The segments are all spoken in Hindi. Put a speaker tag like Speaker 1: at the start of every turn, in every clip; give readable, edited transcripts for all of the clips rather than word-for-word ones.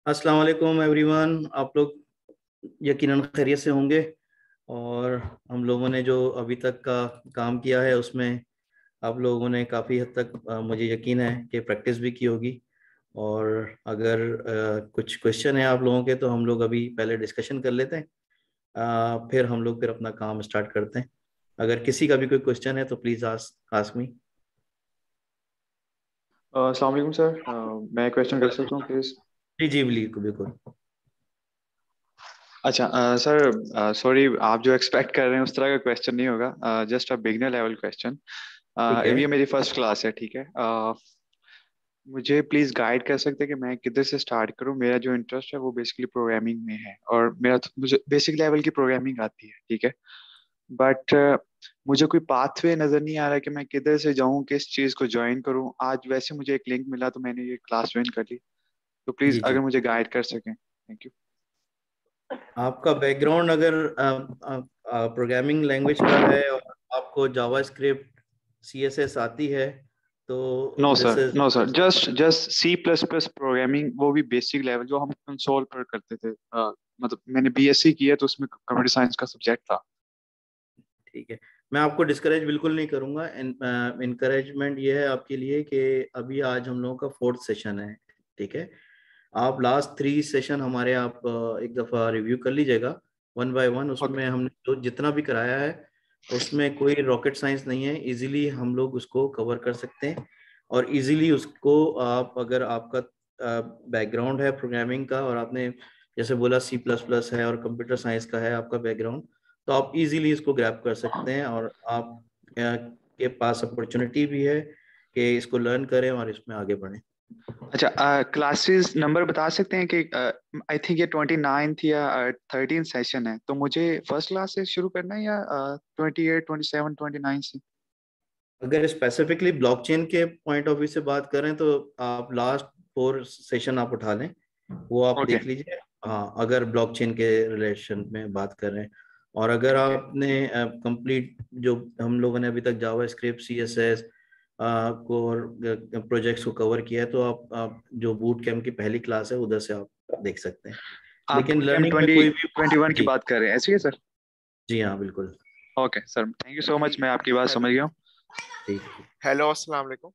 Speaker 1: अस्सलाम वालेकुम एवरीवन। आप लोग यकीनन खैरियत से होंगे। और हम लोगों ने जो अभी तक का काम किया है उसमें आप लोगों ने काफ़ी हद तक मुझे यकीन है कि प्रैक्टिस भी की होगी। और अगर कुछ क्वेश्चन है आप लोगों के तो हम लोग अभी पहले डिस्कशन कर लेते हैं, फिर हम लोग फिर अपना काम स्टार्ट करते हैं। अगर किसी का भी कोई क्वेश्चन है तो प्लीज़ आस्क मी।
Speaker 2: अस्सलाम वालेकुम सर। मैं क्वेश्चन कर सकता हूँ प्लीज?
Speaker 1: जी जी, बिल्कुल बिल्कुल।
Speaker 2: अच्छा सर, सॉरी, आप जो एक्सपेक्ट कर रहे हैं उस तरह का क्वेश्चन नहीं होगा। Just a beginner level question.
Speaker 1: ठीक है।
Speaker 2: ये मेरी फर्स्ट क्लास है, ठीक है। मुझे प्लीज गाइड कर सकते हैं कि मैं किधर से स्टार्ट करूँ? मेरा जो इंटरेस्ट है वो बेसिकली प्रोग्रामिंग में है, और मुझे बेसिक लेवल की प्रोग्रामिंग आती है, ठीक है। बट मुझे कोई पाथवे नजर नहीं आ रहा कि मैं किधर से जाऊं, किस चीज को ज्वाइन करूं। आज वैसे मुझे एक लिंक मिला तो मैंने ये क्लास ज्वाइन कर ली। तो प्लीज
Speaker 1: जी
Speaker 2: अगर
Speaker 1: जी,
Speaker 2: मुझे गाइड कर सकें, थैंक यू।
Speaker 1: आपका बैकग्राउंड अगर प्रोग्रामिंग लैंग्वेज का है और आपको जावा स्क्रिप्ट CSS आती है तो
Speaker 2: no
Speaker 1: this
Speaker 2: sir,
Speaker 1: is.
Speaker 2: No sir, just just C++ programming, वो भी बेसिक लेवल जो हम कंसोल पर करते थे। मतलब मैंने BSc किया तो उसमें कंप्यूटर साइंस का सब्जेक्ट था।
Speaker 1: ठीक है, मैं आपको डिस्करेज बिल्कुल नहीं करूंगा। इनकरेजमेंट ये है आपके लिए कि अभी आज हम लोगों का 4th सेशन है। ठीक है, आप लास्ट 3 सेशन हमारे आप एक दफ़ा रिव्यू कर लीजिएगा, वन बाय वन।
Speaker 2: ओके।
Speaker 1: उसमें हमने जो जितना भी कराया है उसमें कोई रॉकेट साइंस नहीं है, इजीली हम लोग उसको कवर कर सकते हैं। और इजीली उसको आप, अगर आपका बैकग्राउंड है प्रोग्रामिंग का और आपने जैसे बोला C++ है और कंप्यूटर साइंस का है आपका बैकग्राउंड, तो आप इजीली इसको ग्रैब कर सकते हैं। और आप के पास अपॉर्चुनिटी भी है कि इसको लर्न करें और इसमें आगे बढ़ें।
Speaker 2: अच्छा, क्लासेस नंबर बता सकते हैं कि आई थिंक ये 29th या 13th सेशन है, तो मुझे फर्स्ट क्लास से शुरू करना है या 28, 27, 29 से?
Speaker 1: अगर स्पेसिफिकली ब्लॉकचेन के पॉइंट ऑफ व्यू से बात करें तो आप लास्ट 4 सेशन आप उठा लें, वो आप
Speaker 2: ओके।
Speaker 1: देख लीजिए। हाँ, अगर ब्लॉकचेन के रिलेशन में बात कर रहे हैं। और अगर
Speaker 2: ठीक है।
Speaker 1: आपने कंप्लीट जो हम लोगों ने अभी तक जावा स्क्रिप्ट CSS को और प्रोजेक्ट्स को कवर किया है तो आप जो बूट कैम्प की पहली क्लास है उधर से आप देख सकते हैं।
Speaker 2: आप
Speaker 1: लेकिन
Speaker 2: बूट कैंप
Speaker 1: लर्निंग में
Speaker 2: 20,
Speaker 1: कोई भी।
Speaker 2: 21 की
Speaker 1: जी
Speaker 2: बात कर रहे हैं, ऐसे ही है सर?
Speaker 1: जी हाँ, बिल्कुल।
Speaker 2: Okay sir, thank you so
Speaker 3: जी।
Speaker 2: मच, मैं आपकी बात
Speaker 3: हेलो।
Speaker 2: समझ गया हूँ।
Speaker 1: ठीक है।
Speaker 3: हेलो, अस्सलाम वालेकुम।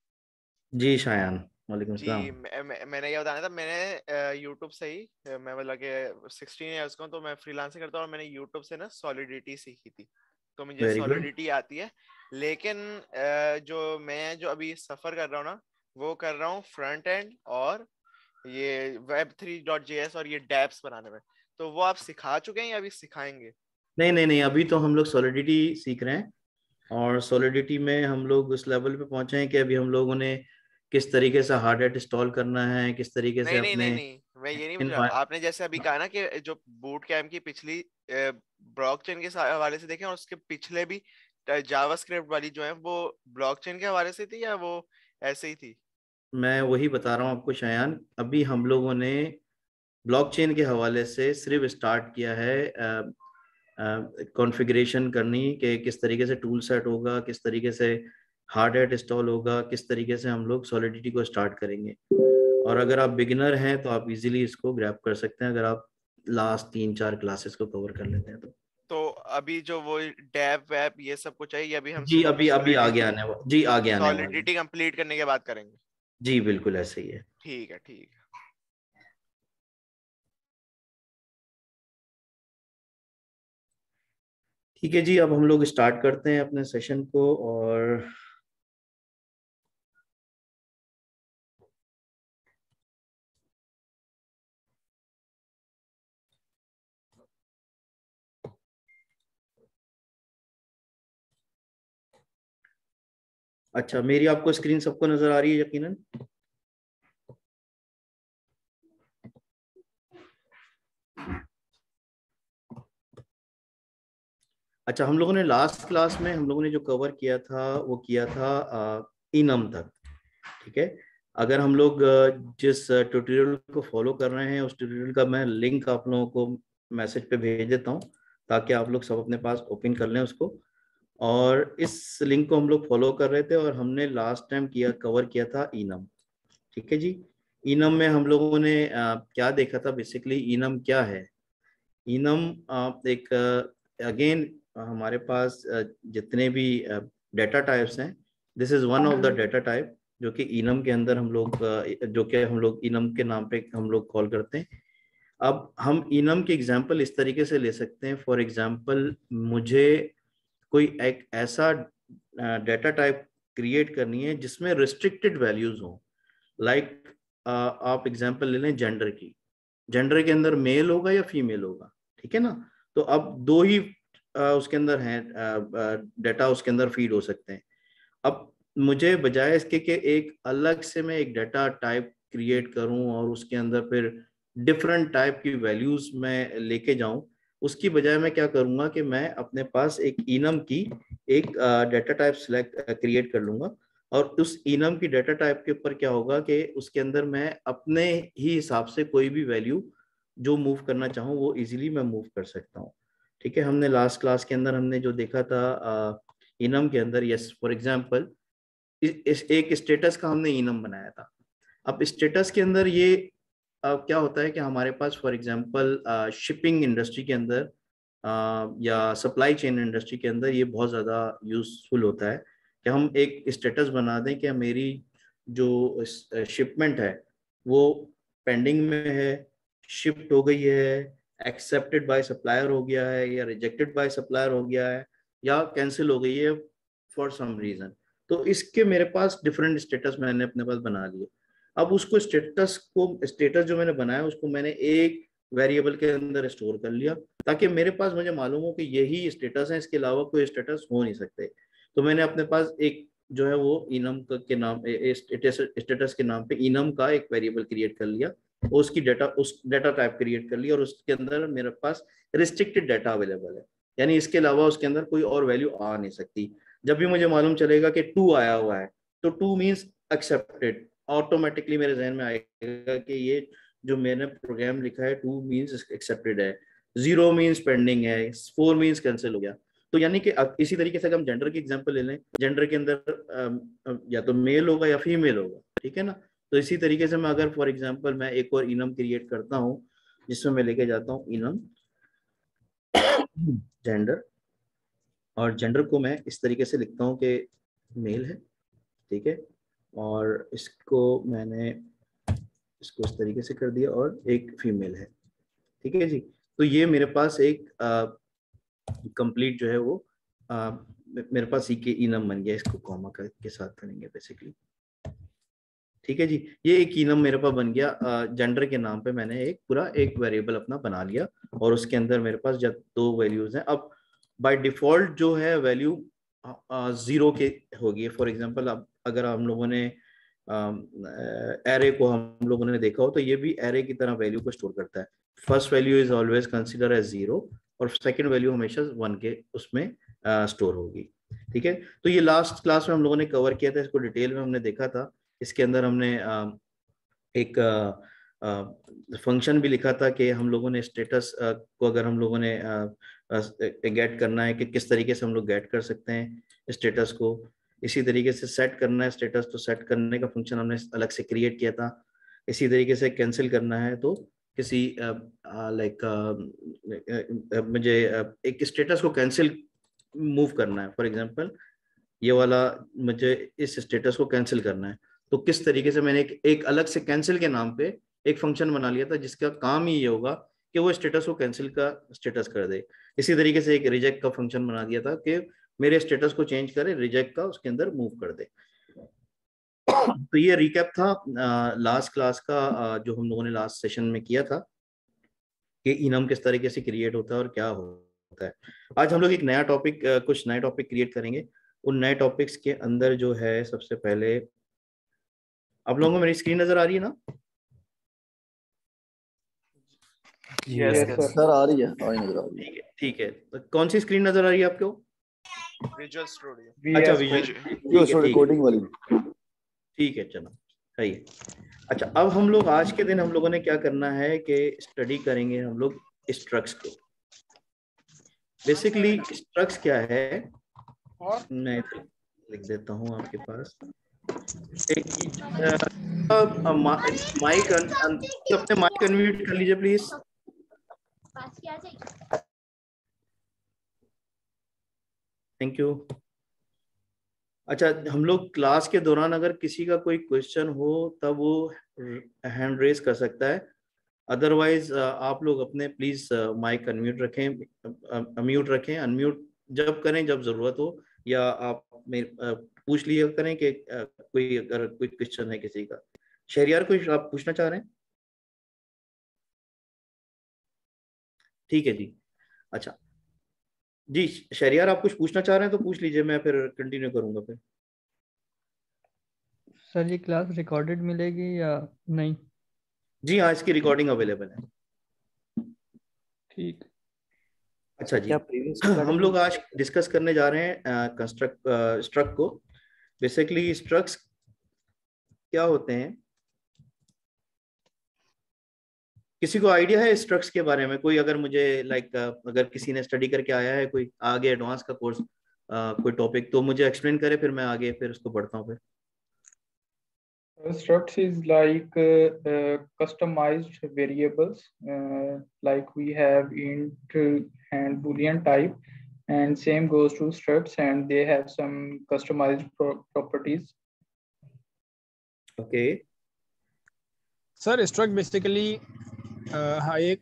Speaker 1: जी शायान, वालेकुम
Speaker 3: जी,
Speaker 1: सलाम।
Speaker 3: मैंने ये बताना था। मैंने यूट्यूब से ही मैं मतलब कि 16 ईयर्स का हूँ, तो मैं फ्रीलांसिंग करता हूँ और मैंने यूट्यूब से ना सॉलिडिटी सीखी थी। तो मुझे
Speaker 1: वेरी गुड।
Speaker 3: सॉलिडिटी आती है। लेकिन जो अभी सफर कर रहा हूँ ना, वो कर रहा हूँ फ्रंट एंड और ये web3.js और ये डैप्स बनाने में। तो वो आप सिखा चुके हैं या अभी सिखाएंगे?
Speaker 1: नहीं नहीं नहीं, अभी तो हम लोग सॉलिडिटी सीख रहे हैं। और सॉलिडिटी में हम लोग उस लेवल पे पहुंचे हैं कि अभी हम लोगों ने किस तरीके से हार्ड हैट इंस्टॉल करना है, किस तरीके से
Speaker 3: नहीं नहीं नहीं
Speaker 1: अपने
Speaker 3: नहीं, मैं ये नहीं पूछ
Speaker 1: इन।
Speaker 3: रहा। आपने जैसे अभी कहा ना कि जो बूट कैम्प की पिछली ब्लॉकचेन के हवाले से देखें और उसके पिछले भी जावास्क्रिप्ट वाली जो है वो ब्लॉकचेन के हवाले से थी या वो ऐसे ही थी?
Speaker 1: मैं वही बता रहा हूँ आपको शायान, अभी हम लोगों ने ब्लॉकचेन के हवाले से सिर्फ स्टार्ट किया है कॉन्फ़िगरेशन करनी कि किस तरीके से टूल सेट होगा, किस तरीके से हार्ड हैट इंस्टॉल होगा, किस तरीके से हम लोग सॉलिडिटी को स्टार्ट करेंगे। और अगर आप बिगिनर हैं तो आप इजीली इसको ग्रैब कर सकते हैं अगर आप लास्ट 3-4 क्लासेस को कवर कर लेते हैं तो।
Speaker 3: तो अभी जो वो डेव वेब ये सब कुछ है, ये अभी हम
Speaker 1: जी अभी अभी आगे आने वाला, जी आगे आने वाला है।
Speaker 3: सॉलिडिटी कंप्लीट करने के बाद करेंगे?
Speaker 1: जी बिल्कुल ऐसे ही है।
Speaker 3: ठीक है, ठीक है।
Speaker 1: ठीक है जी, अब हम लोग स्टार्ट करते हैं अपने सेशन को। और अच्छा, मेरी आपको स्क्रीन सबको नजर आ रही है यकीनन? अच्छा, हम लोगों ने लास्ट क्लास में हम लोगों ने जो कवर किया था वो किया था इनम तक। ठीक है, अगर हम लोग जिस ट्यूटोरियल को फॉलो कर रहे हैं उस ट्यूटोरियल का मैं लिंक आप लोगों को मैसेज पे भेज देता हूँ ताकि आप लोग सब अपने पास ओपन कर लें उसको। और इस लिंक को हम लोग फॉलो कर रहे थे और हमने लास्ट टाइम कवर किया था इनम। ठीक है जी। इनम में हम लोगों ने क्या देखा था बेसिकली, इनम क्या है। इनम एक अगेन हमारे पास जितने भी डेटा टाइप्स हैं, this is one of the data type जो कि इनम के अंदर हम लोग जो कि हम लोग इनम के नाम पे हम लोग कॉल करते हैं। अब हम इनम के एग्जांपल इस तरीके से ले सकते हैं, फॉर एग्जांपल मुझे कोई एक ऐसा डेटा टाइप क्रिएट करनी है जिसमें रिस्ट्रिक्टेड वैल्यूज हो। लाइक आप एग्जांपल ले लें जेंडर की, जेंडर के अंदर मेल होगा या फीमेल होगा, ठीक है ना। तो अब दो ही उसके अंदर हैं डेटा उसके अंदर फीड हो सकते हैं। अब मुझे बजाय इसके कि एक अलग से मैं एक डाटा टाइप क्रिएट करूं और उसके अंदर फिर डिफरेंट टाइप की वैल्यूज मैं लेके जाऊं, उसकी बजाय मैं क्या करूंगा कि मैं अपने पास एक इनम की एक डाटा टाइप सिलेक्ट क्रिएट कर लूंगा। और उस इनम की डाटा टाइप के ऊपर क्या होगा कि उसके अंदर मैं अपने ही हिसाब से कोई भी वैल्यू जो मूव करना चाहूँ वो इजीली मैं मूव कर सकता हूँ। ठीक है, हमने लास्ट क्लास के अंदर हमने जो देखा था इनम के अंदर, यस फॉर एग्जांपल इस एक स्टेटस का हमने इनम बनाया था। अब स्टेटस के अंदर ये क्या होता है कि हमारे पास फॉर एग्जांपल शिपिंग इंडस्ट्री के अंदर या सप्लाई चेन इंडस्ट्री के अंदर ये बहुत ज़्यादा यूजफुल होता है कि हम एक स्टेटस बना दें कि मेरी जो शिपमेंट है वो पेंडिंग में है, शिफ्ट हो गई है, एक्सेप्टेड बाय सप्लायर हो गया है, या रिजेक्टेड बाय सप्लायर हो गया है, या कैंसिल हो गई है फॉर सम रीजन। तो इसके मेरे पास डिफरेंट स्टेटस मैंने अपने पास बना लिए। अब उसको स्टेटस जो मैंने बनाया उसको मैंने एक वेरिएबल के अंदर स्टोर कर लिया, ताकि मेरे पास मुझे मालूम हो कि यही स्टेटस है, इसके अलावा कोई स्टेटस हो नहीं सकते। तो मैंने अपने पास एक जो है वो इनम के नाम स्टेटस के नाम पे इनम का एक वेरिएबल क्रिएट कर लिया, और उसकी डाटा उस डाटा टाइप क्रिएट कर लिया, और उसके अंदर मेरे पास रिस्ट्रिक्टेड डाटा अवेलेबल है, यानी इसके अलावा उसके अंदर कोई और वैल्यू आ नहीं सकती। जब भी मुझे मालूम चलेगा कि 2 आया हुआ है तो 2 मीन्स एक्सेप्टेड, ऑटोमेटिकली मेरे जहन में आएगा कि ये जो मैंने प्रोग्राम लिखा है 2 मीन्स एक्सेप्टेड है, 0 मीन्स पेंडिंग है, 4 मीन्स कैंसिल हो गया। तो यानी कि अब इसी तरीके से अगर हम जेंडर की एग्जांपल ले लें, जेंडर के अंदर या तो मेल होगा या फीमेल होगा, ठीक है ना। तो इसी तरीके से मैं अगर फॉर एग्जांपल मैं एक और इनम क्रिएट करता हूँ जिसमें मैं लेके जाता हूँ इनम जेंडर, और जेंडर को मैं इस तरीके से लिखता हूँ कि मेल है, ठीक है, और इसको मैंने इसको इस तरीके से कर दिया और एक फीमेल है, ठीक है जी। तो ये मेरे पास एक कंप्लीट जो है वो मेरे पास ई के इनम बन गया, इसको कॉमा के साथ करेंगे बेसिकली, ठीक है जी। ये एक इनम मेरे पास बन गया, जेंडर के नाम पे मैंने एक पूरा एक वेरिएबल अपना बना लिया, और उसके अंदर मेरे पास जब 2 वैल्यूज हैं। अब बाय डिफॉल्ट जो है वैल्यू 0 के होगी। फॉर एग्जांपल अब अगर हम लोगों ने एरे को हम लोगों ने देखा हो तो ये भी एरे की तरह वैल्यू को स्टोर करता है। First value is always consider as 0 और सेकंड वैल्यू हमेशा 1 के उसमें स्टोर होगी, ठीक है। तो ये लास्ट क्लास में हम लोगों ने कवर किया था, इसको डिटेल में हमने देखा था। इसके अंदर हमने एक फंक्शन भी लिखा था कि हम लोगों ने स्टेटस को अगर हम लोगों ने गेट करना है कि किस तरीके से हम लोग गेट कर सकते हैं स्टेटस को। इसी तरीके से सेट करना है स्टेटस, तो सेट करने का फंक्शन हमने अलग से क्रिएट किया था। इसी तरीके से कैंसिल करना है तो किसी लाइक मुझे एक स्टेटस को कैंसिल मूव करना है, फॉर एग्जांपल ये वाला मुझे इस स्टेटस को कैंसिल करना है, तो किस तरीके से मैंने एक अलग से कैंसिल के नाम पे एक फंक्शन बना लिया था जिसका काम ही ये होगा कि वो स्टेटस को कैंसिल का स्टेटस कर दे। इसी तरीके से एक रिजेक्ट का फंक्शन बना दिया था कि मेरे स्टेटस को चेंज करे, रिजेक्ट का उसके अंदर मूव कर दे। तो ये रिकैप था लास्ट क्लास का जो हम लोगों ने लास्ट सेशन में किया था कि इनम किस तरीके से क्रिएट होता है और क्या होता है। आज हम लोग एक नया टॉपिक कुछ नए टॉपिक क्रिएट करेंगे। उन नए टॉपिक्स के अंदर जो है सबसे पहले, आप लोगों को मेरी स्क्रीन नजर आ रही है ना?
Speaker 3: यस
Speaker 4: यस सर आ रही है, नजर आ रही है।
Speaker 1: ठीक है, ठीक है। तो कौन सी स्क्रीन नजर आ रही है आपको?
Speaker 3: Visual studio.
Speaker 1: अच्छा, विजुअल,
Speaker 4: जो
Speaker 1: ठीक है,
Speaker 4: रिकॉर्डिंग वाली।
Speaker 1: ठीक है, चलो सही है। अच्छा, अब हम लोग आज के दिन हम लोगों ने क्या करना है कि स्टडी करेंगे हम लोग स्ट्रक्स को। बेसिकली स्ट्रक्स क्या है, मैं लिख देता हूँ आपके पास। माइक अपने माइक अनम्यूट कर लीजिए प्लीज। Thank you. अच्छा, हम लोग क्लास के दौरान अगर किसी का कोई क्वेश्चन हो तब वो हैंड रेज कर सकता है, अदरवाइज आप लोग अपने प्लीज माइक अनम्यूट रखें, म्यूट रखें, अनम्यूट जब करें जब जरूरत हो, या आप पूछ लिया करें कि कोई अगर कोई क्वेश्चन है किसी का। शहरियार कुछ आप पूछना चाह रहे हैं? ठीक है जी। अच्छा जी, शहरियार आप कुछ पूछना चाह रहे हैं तो पूछ लीजिए, मैं फिर कंटिन्यू करूंगा फिर।
Speaker 5: सर ये क्लास रिकॉर्डेड मिलेगी या नहीं?
Speaker 1: जी हाँ, इसकी रिकॉर्डिंग अवेलेबल है।
Speaker 5: ठीक।
Speaker 1: अच्छा जी,
Speaker 4: क्या प्रीवियस
Speaker 1: हम लोग आज डिस्कस करने जा रहे हैं स्ट्रक्ट को। बेसिकली स्ट्रक्ट्स क्या होते हैं? किसी को आइडिया है स्ट्रक्ट्स के बारे में? कोई अगर मुझे अगर किसी ने स्टडी करके आया है कोई आगे एडवांस का कोर्स कोई टॉपिक, तो मुझे एक्सप्लेन करे, फिर मैं आगे फिर उसको बढ़ता हूँ फिर।
Speaker 6: Structs is like customized variables, like we have int and boolean type, and same goes to structs, and they have some customized properties.
Speaker 1: Okay
Speaker 7: sir struct basically एक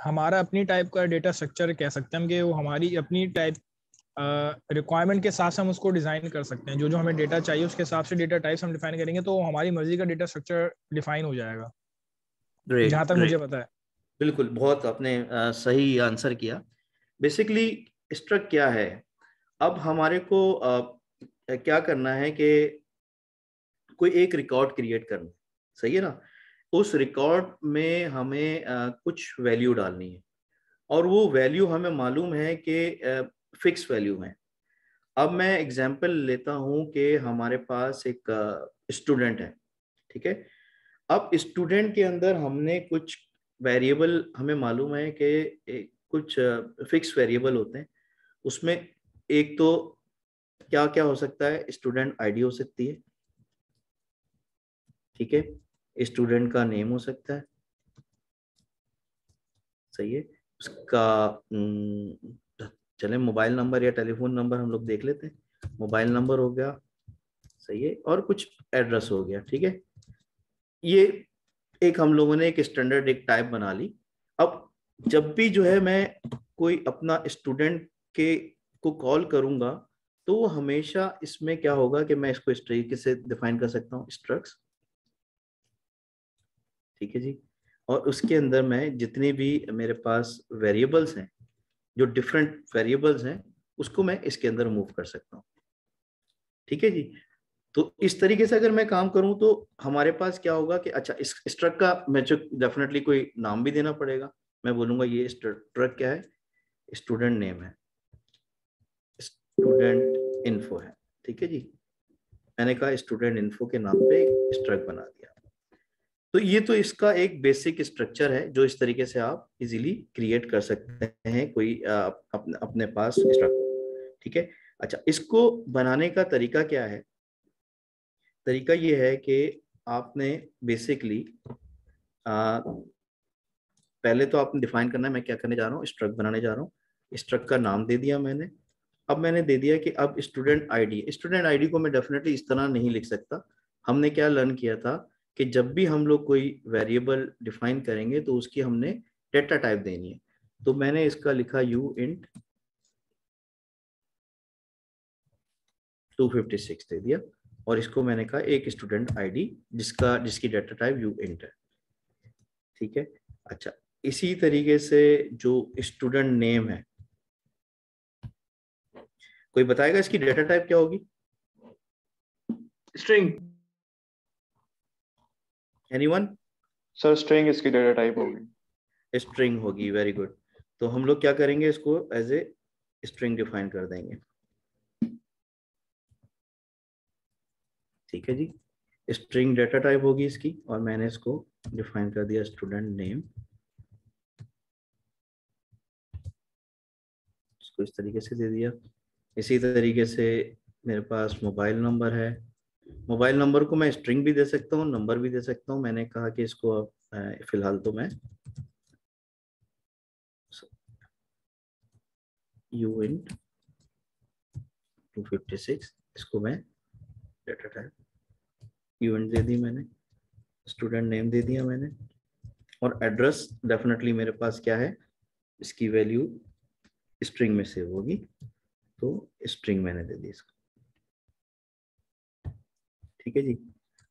Speaker 7: हमारा अपनी टाइप का डेटा स्ट्रक्चर कह सकते हैं हम, कि वो हमारी अपनी टाइप रिक्वायरमेंट के हिसाब से हम उसको डिजाइन कर सकते हैं। जो जो हमें डेटा चाहिए उसके हिसाब से डेटा टाइप्स हम डिफाइन करेंगे तो हमारी मर्जी का डेटा स्ट्रक्चर डिफाइन हो जाएगा, जहां तक मुझे पता है।
Speaker 1: बिल्कुल, बहुत आपने सही आंसर किया। बेसिकली स्ट्रक्ट क्या है? अब हमारे को क्या करना है कि कोई एक रिकॉर्ड क्रिएट करना, सही है ना? उस रिकॉर्ड में हमें कुछ वैल्यू डालनी है, और वो वैल्यू हमें मालूम है कि फिक्स वैल्यू है। अब मैं एग्जांपल लेता हूं कि हमारे पास एक स्टूडेंट है, ठीक है। अब स्टूडेंट के अंदर हमने कुछ वेरिएबल, हमें मालूम है कि कुछ फिक्स वेरिएबल होते हैं। उसमें एक तो क्या क्या हो सकता है? स्टूडेंट आईडी हो सकती है, ठीक है। स्टूडेंट का नेम हो सकता है, सही है। उसका चले मोबाइल नंबर या टेलीफोन नंबर हम लोग देख लेते हैं। मोबाइल नंबर हो गया, सही है, और कुछ एड्रेस हो गया, ठीक है। ये एक हम लोगों ने एक स्टैंडर्ड एक टाइप बना ली। अब जब भी जो है मैं कोई अपना स्टूडेंट के को कॉल करूंगा तो वो हमेशा इसमें क्या होगा कि मैं इसको इस तरीके से डिफाइन कर सकता हूँ, स्ट्रक्ट्स, ठीक है जी। और उसके अंदर मैं जितने भी मेरे पास वेरिएबल्स हैं, जो डिफरेंट वेरिएबल्स हैं, उसको मैं इसके अंदर मूव कर सकता हूँ, ठीक है जी। तो इस तरीके से अगर मैं काम करूं तो हमारे पास क्या होगा कि अच्छा, इस स्ट्रक्ट का मुझे डेफिनेटली कोई नाम भी देना पड़ेगा। मैं बोलूंगा ये स्ट्रक्ट क्या है? स्टूडेंट नेम है, स्टूडेंट इन्फो है, ठीक है जी। मैंने कहा स्टूडेंट इन्फो के नाम पे एक स्ट्रक्ट बना दिया। तो ये तो इसका एक बेसिक स्ट्रक्चर है जो इस तरीके से आप इजीली क्रिएट कर सकते हैं कोई अपने पास स्ट्रक्चर, ठीक है। अच्छा, इसको बनाने का तरीका क्या है? तरीका ये है कि आपने बेसिकली पहले तो आपने डिफाइन करना है मैं क्या करने जा रहा हूँ, स्ट्रक्ट बनाने जा रहा हूँ। स्ट्रक्ट का नाम दे दिया मैंने। अब मैंने दे दिया कि अब स्टूडेंट आईडी को मैं डेफिनेटली इस तरह नहीं लिख सकता। हमने क्या लर्न किया था कि जब भी हम लोग कोई वेरिएबल डिफाइन करेंगे तो उसकी हमने डेटा टाइप देनी है। तो मैंने इसका लिखा यू इंट 256 दे दिया, और इसको मैंने कहा एक स्टूडेंट आईडी जिसकी डेटा टाइप यू इंट है, ठीक है। अच्छा, इसी तरीके से जो स्टूडेंट नेम है, कोई बताएगा इसकी डेटा टाइप क्या होगी?
Speaker 6: String.
Speaker 1: एनीवन?
Speaker 2: सर स्ट्रिंग इसकी डेटा टाइप होगी।
Speaker 1: स्ट्रिंग होगी, वेरी गुड। तो हम लोग क्या करेंगे, इसको एज ए स्ट्रिंग डिफाइन कर देंगे, ठीक है जी। स्ट्रिंग डेटा टाइप होगी इसकी, और मैंने इसको डिफाइन कर दिया स्टूडेंट नेम। इसको इस तरीके से दे दिया। इसी तरीके से मेरे पास मोबाइल नंबर है, मोबाइल नंबर को मैं स्ट्रिंग भी दे सकता हूँ, नंबर भी दे सकता हूँ। मैंने कहा कि इसको फिलहाल तो मैं uint 256 इसको मैं डेटा टाइप uint दे दी मैंने, स्टूडेंट नेम दे दिया मैंने, और एड्रेस डेफिनेटली मेरे पास क्या है, इसकी वैल्यू स्ट्रिंग में सेव होगी, तो स्ट्रिंग मैंने दे दी इसको। ठीक है जी।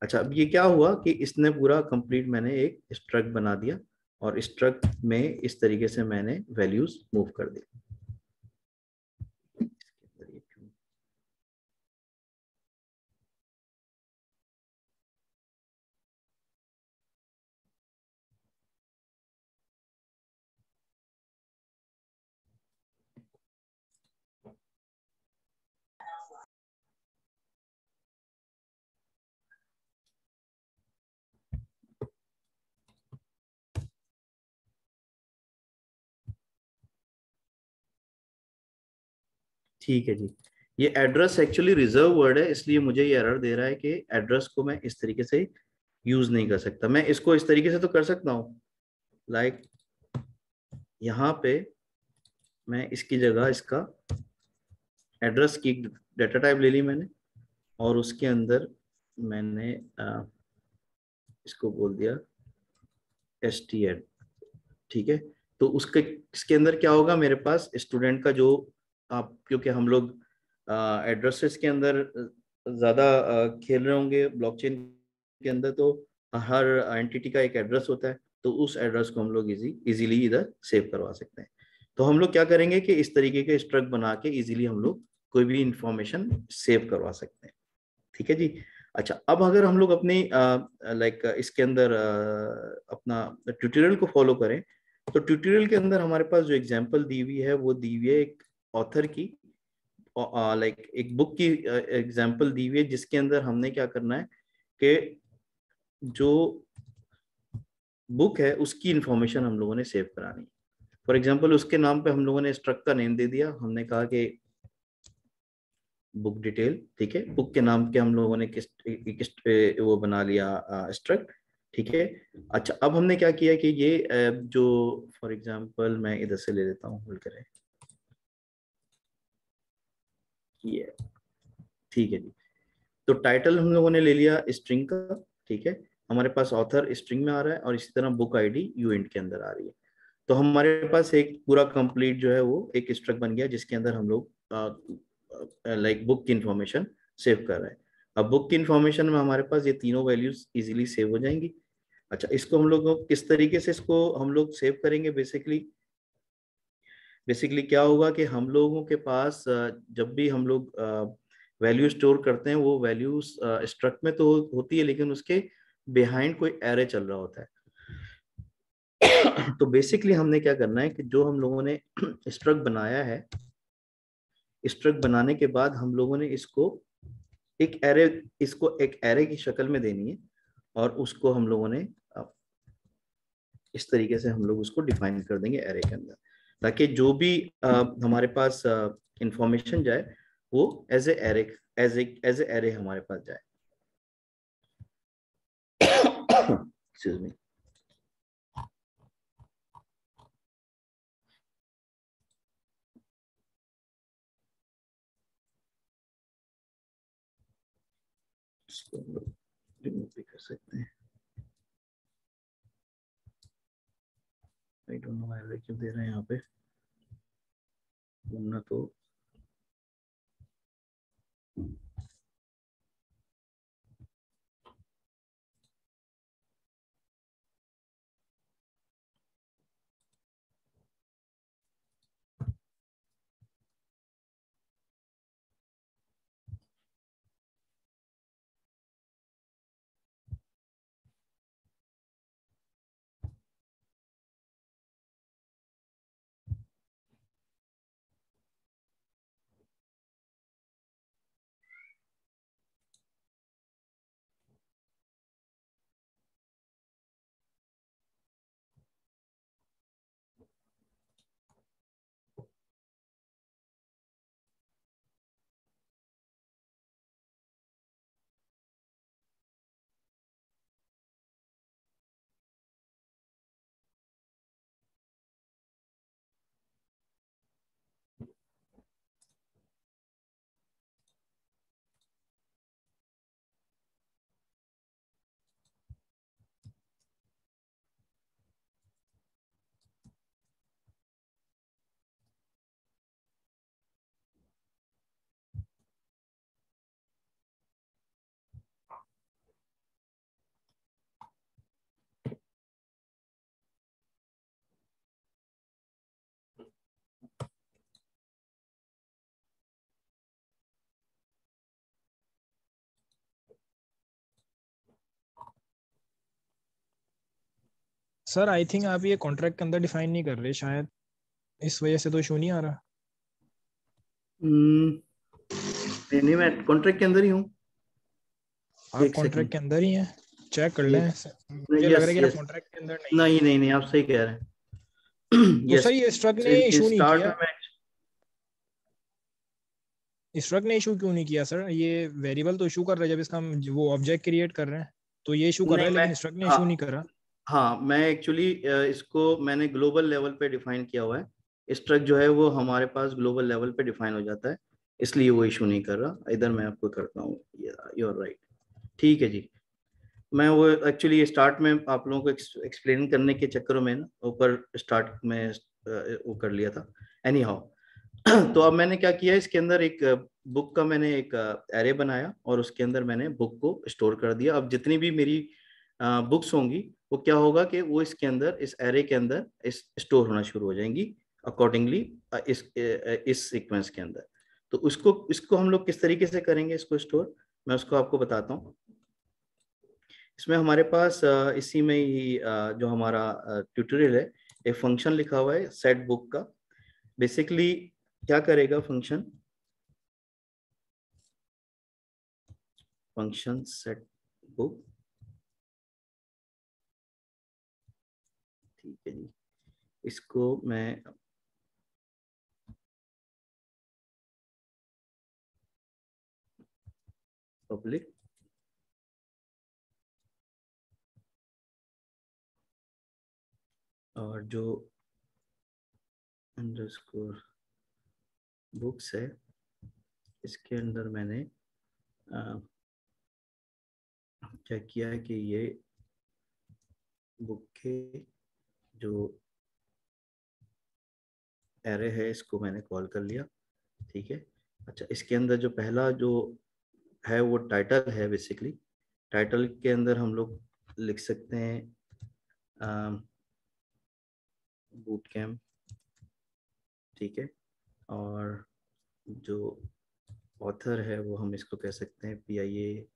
Speaker 1: अच्छा, अब ये क्या हुआ कि इसने पूरा कंप्लीट मैंने एक स्ट्रक्ट बना दिया, और स्ट्रक्ट में इस तरीके से मैंने वैल्यूज मूव कर दी। ठीक है जी। ये एड्रेस एक्चुअली रिजर्व वर्ड है, इसलिए मुझे ये एरर दे रहा है कि एड्रेस को मैं इस तरीके से यूज नहीं कर सकता। मैं इसको इस तरीके से तो कर सकता हूँ, लाइक यहाँ पे मैं इसकी जगह इसका एड्रेस की डेटा टाइप ले ली मैंने, और उसके अंदर मैंने इसको बोल दिया stn। ठीक है, तो उसके इसके अंदर क्या होगा, मेरे पास स्टूडेंट का जो आप, क्योंकि हम लोग एड्रेसेस के अंदर ज्यादा खेल रहे होंगे ब्लॉकचेन के अंदर, तो हर एंटिटी का एक एड्रेस होता है, तो उस एड्रेस को हम लोग इजीली इधर सेव करवा सकते हैं। तो हम लोग क्या करेंगे कि इस तरीके के स्ट्रक्ट बना के इजीली हम लोग कोई भी इंफॉर्मेशन सेव करवा सकते हैं। ठीक है जी। अच्छा, अब अगर हम लोग अपनी लाइक इसके अंदर अपना ट्यूटोरियल को फॉलो करें, तो ट्यूटोरियल के अंदर हमारे पास जो एग्जांपल दी हुई है वो दी हुई है एक ऑथर की, लाइक एक बुक की एग्जांपल दी हुई है, जिसके अंदर हमने क्या करना है कि जो बुक है उसकी इंफॉर्मेशन हम लोगों ने सेव करानी है। फॉर एग्जांपल उसके नाम पे हम लोगों ने स्ट्रक्ट का नेम दे दिया, हमने कहा कि बुक डिटेल। ठीक है, बुक के नाम के हम लोगों ने वो बना लिया स्ट्रक्ट। ठीक है। अच्छा, अब हमने क्या किया कि ये जो फॉर एग्जांपल मैं इधर से ले लेता हूँ, होल्ड करें ये। ठीक है जी। तो टाइटल हम लोगों ने ले लिया स्ट्रिंग का। ठीक है, हमारे पास ऑथर स्ट्रिंग में आ रहा है, और इसी तरह बुक आईडी यूइंट के अंदर आ रही है। तो हमारे पास एक पूरा कंप्लीट जो है वो एक स्ट्रक्ट बन गया, जिसके अंदर हम लोग लाइक बुक की इंफॉर्मेशन सेव कर रहे हैं। अब बुक की इंफॉर्मेशन में हमारे पास ये तीनों वैल्यूज इजीली सेव हो जाएंगी। अच्छा, इसको हम लोग किस तरीके से इसको हम लोग सेव करेंगे, बेसिकली क्या होगा कि हम लोगों के पास जब भी हम लोग वैल्यू स्टोर करते हैं, वो वैल्यूज स्ट्रक्ट में तो होती है, लेकिन उसके बिहाइंड कोई एरे चल रहा होता है। तो बेसिकली हमने क्या करना है कि जो हम लोगों ने स्ट्रक्ट बनाया है, स्ट्रक्ट बनाने के बाद हम लोगों ने इसको एक एरे की शक्ल में देनी है, और उसको हम लोगों ने इस तरीके से हम लोग उसको डिफाइन कर देंगे एरे के अंदर, ताकि जो भी हमारे पास इंफॉर्मेशन जाए वो एज ए एरे हमारे पास जाए। Excuse me. इसको हम लोग रिमूव भी कर सकते हैं। आई डोंट नो एरर क्यों दे रहे हैं यहाँ पे, वरना तो
Speaker 7: सर आई थिंक आप ये कॉन्ट्रैक्ट के अंदर डिफाइन नहीं कर रहे शायद, इस वजह से तो इशू नहीं आ रहा।
Speaker 1: नहीं, मैं कॉन्ट्रैक्ट के अंदर ही हूँ।
Speaker 7: आप
Speaker 1: एक
Speaker 7: कॉन्ट्रैक्ट
Speaker 1: सेकंड।
Speaker 7: के अंदर ही हैं, चेक कर लें। मुझे लग रहा है
Speaker 1: यस
Speaker 7: कि आप
Speaker 1: यस।
Speaker 7: कॉन्ट्रैक्ट के अंदर नहीं हैं।
Speaker 1: नहीं नहीं नहीं, आप सही कह रहे हैं।
Speaker 7: तो
Speaker 1: यस।
Speaker 7: सर ये स्ट्रक ने इशू नहीं
Speaker 1: स्टार्ट
Speaker 7: किया,
Speaker 1: में मैं
Speaker 7: स्ट्रक ने इशू क्यों नहीं किया सर? ये वेरिएबल तो इशू कर रहा है जब इसका हम वो ऑब्जेक्ट क्रिएट कर रहे हैं, तो ये इशू कर रहा
Speaker 1: नहीं
Speaker 7: है,
Speaker 1: मैं
Speaker 7: लेकिन स्ट्रक ने
Speaker 1: हाँ
Speaker 7: इशू नहीं करा।
Speaker 1: हाँ, मैं एक्चुअली इसको मैंने ग्लोबल लेवल पे डिफाइन किया हुआ है। स्ट्रक्ट जो है वो हमारे पास ग्लोबल लेवल पे डिफाइन हो जाता है, इसलिए वो इशू नहीं कर रहा। इधर मैं आपको करता हूँ, यू आर राइट। ठीक है जी। मैं वो एक्चुअली स्टार्ट में आप लोगों को एक्सप्लेन करने के चक्करों में ना ऊपर स्टार्ट में वो कर लिया था। एनी हाउ, तो अब मैंने क्या किया, इसके अंदर एक बुक का मैंने एक एरे बनाया और उसके अंदर मैंने बुक को स्टोर कर दिया। अब जितनी भी मेरी बुक्स होंगी वो क्या होगा कि वो इसके अंदर, इस एरे के अंदर इस स्टोर होना शुरू हो जाएंगी अकॉर्डिंगली इस सीक्वेंस के अंदर। तो इसको हम लोग किस तरीके से करेंगे इसको स्टोर, मैं उसको आपको बताता हूँ। इसमें हमारे पास इसी में ही जो हमारा ट्यूटोरियल है, एक फंक्शन लिखा हुआ है सेट बुक का। बेसिकली क्या करेगा फंक्शन सेट बुक। ठीक है जी, इसको मैं पब्लिक और जो अंडरस्कोर बुक्स है इसके अंदर मैंने क्या किया है कि ये बुक के जो एरे है इसको मैंने कॉल कर लिया। ठीक है। अच्छा, इसके अंदर जो पहला जो है वो टाइटल है। बेसिकली टाइटल के अंदर हम लोग लिख सकते हैं बूट कैम्प। ठीक है। और जो ऑथर है वो हम इसको कह सकते हैं PIAAIC।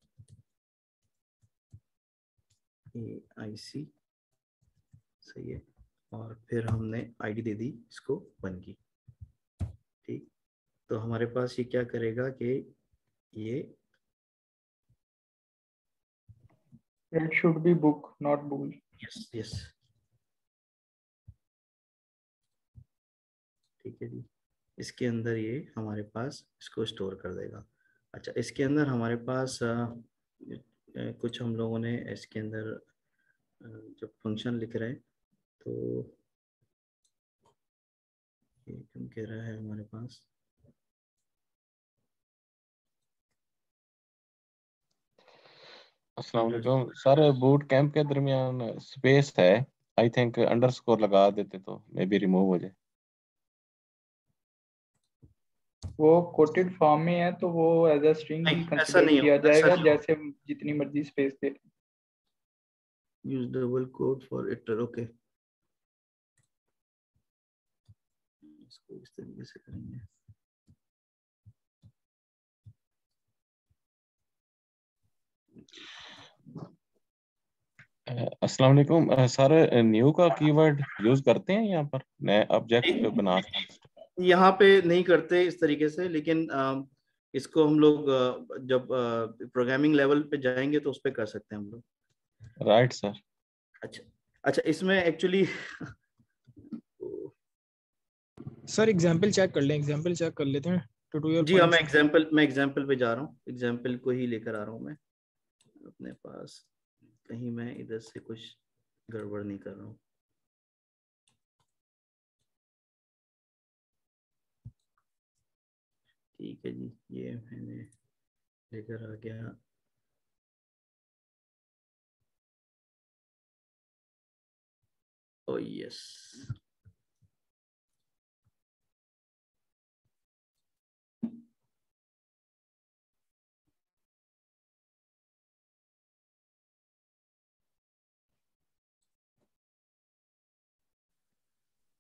Speaker 1: सही है। और फिर हमने आईडी दे दी इसको 1 की। ठीक। तो हमारे पास ये क्या करेगा कि ये
Speaker 6: It should be book, not bool.
Speaker 1: Yes yes. ठीक है जी। इसके अंदर ये हमारे पास इसको स्टोर कर देगा। अच्छा, इसके अंदर हमारे पास कुछ हम लोगों ने इसके अंदर जब फंक्शन लिख रहे हैं तो ये क्यों कह रहा है हमारे पास।
Speaker 8: अस्सलाम वालेकुम सर, बूट कैंप के दरमियान स्पेस है, आई थिंक अंडरस्कोर लगा देते तो मे बी रिमूव हो जाए।
Speaker 6: वो कोटेड फॉर्म में है तो वो एज अ स्ट्रिंग ही
Speaker 1: नहीं, ऐसा
Speaker 6: कंसीडर
Speaker 1: नहीं
Speaker 6: किया
Speaker 1: होगा, ऐसा
Speaker 6: जाएगा,
Speaker 1: नहीं होगा।
Speaker 6: जैसे जितनी मर्जी स्पेस दे।
Speaker 1: Use double quote for either. Okay, इसको इस तरीके से करेंगे।
Speaker 8: अस्सलाम वालेकुम सर, न्यू का कीवर्ड यूज करते हैं यहाँ पर नए ऑब्जेक्ट बना के?
Speaker 1: यहाँ पे नहीं करते इस तरीके से, लेकिन इसको हम लोग जब प्रोग्रामिंग लेवल पे जाएंगे तो उस पे कर सकते हैं हम लोग।
Speaker 8: Right sir.
Speaker 1: अच्छा अच्छा, इसमें एक्चुअली
Speaker 7: सर एग्जांपल चेक कर लें, एग्जांपल चेक कर लेते हैं ट्यूटोरियल
Speaker 1: जी हाँ,
Speaker 7: पॉइंट से।
Speaker 1: मैं एग्जांपल पे जा रहा हूँ, एग्जांपल को ही लेकर आ रहा हूँ मैं अपने पास। कहीं मैं इधर से कुछ गड़बड़ नहीं कर रहा हूँ। ठीक है जी, ये मैंने लेकर आ गया। ओ यस।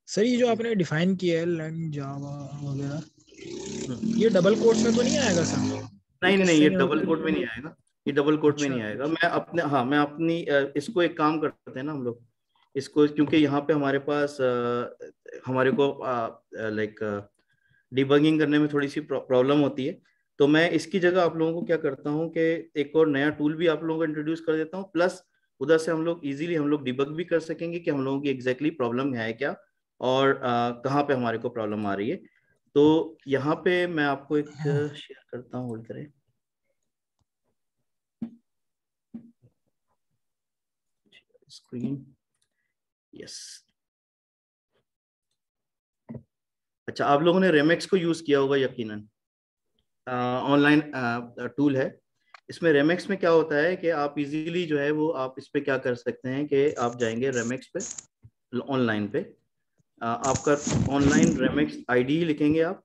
Speaker 7: सर ये जो आपने डिफाइन किया है लर्न जावा वगैरह, ये डबल कोट्स में तो नहीं आएगा सर?
Speaker 1: नहीं नहीं,
Speaker 7: किससे
Speaker 1: ये
Speaker 7: नहीं
Speaker 1: डबल
Speaker 7: होता?
Speaker 1: कोट में नहीं आएगा। ये डबल कोट में
Speaker 7: अच्छा
Speaker 1: नहीं आएगा। मैं अपने, हाँ, मैं अपनी इसको एक काम करते हैं ना हम लोग, इसको, क्योंकि यहाँ पे हमारे पास हमारे को लाइक डिबगिंग करने में थोड़ी सी प्रॉब्लम होती है, तो मैं इसकी जगह आप लोगों को क्या करता हूँ कि एक और नया टूल भी आप लोगों को इंट्रोड्यूस कर देता हूँ, प्लस उधर से हम लोग इजीली हम लोग डिबग भी कर सकेंगे कि हम लोगों की एग्जैक्टली प्रॉब्लम है क्या और कहाँ पे हमारे को प्रॉब्लम आ रही है। तो यहाँ पे मैं आपको एक शेयर करता हूँ, होल्ड करें। Screen, yes. अच्छा, आप लोगों ने रेमेक्स को यूज किया होगा यकीनन, ऑनलाइन टूल है। इसमें रेमेक्स में क्या होता है कि आप इजीली जो है वो आप इस पे क्या कर सकते हैं कि आप जाएंगे रेमेक्स पे, ऑनलाइन पे, आपका ऑनलाइन रेमेक्स आईडी लिखेंगे आप,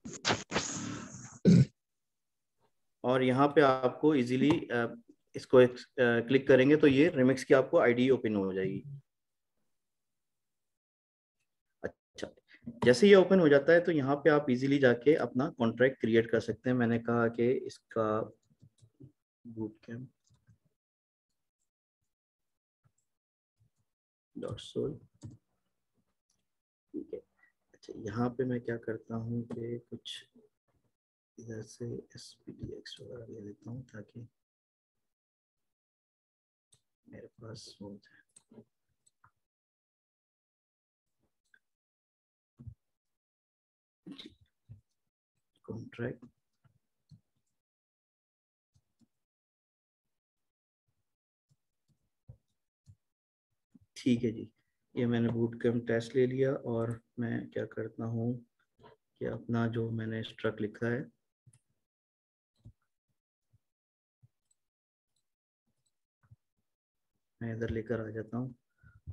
Speaker 1: और यहाँ पे आपको इजीली इसको क्लिक करेंगे तो ये रेमेक्स की आपको आईडी ओपन हो जाएगी। अच्छा, जैसे ये ओपन हो जाता है तो यहाँ पे आप इजीली जाके अपना कॉन्ट्रैक्ट क्रिएट कर सकते हैं। मैंने कहा कि इसका बूट कैम्प .sol, ठीक है। अच्छा, यहाँ पे मैं क्या करता हूँ कि कुछ इधर से SPDX वगैरह ले लेता हूँ ताकि मेरे पास हो जाए। कॉन्ट्रैक्ट, ठीक है जी। ये मैंने बूट कैम्प टेस्ट ले लिया और मैं क्या करता हूँ कि अपना जो मैंने स्ट्रक्ट लिखा है मैं इधर लेकर आ जाता हूँ,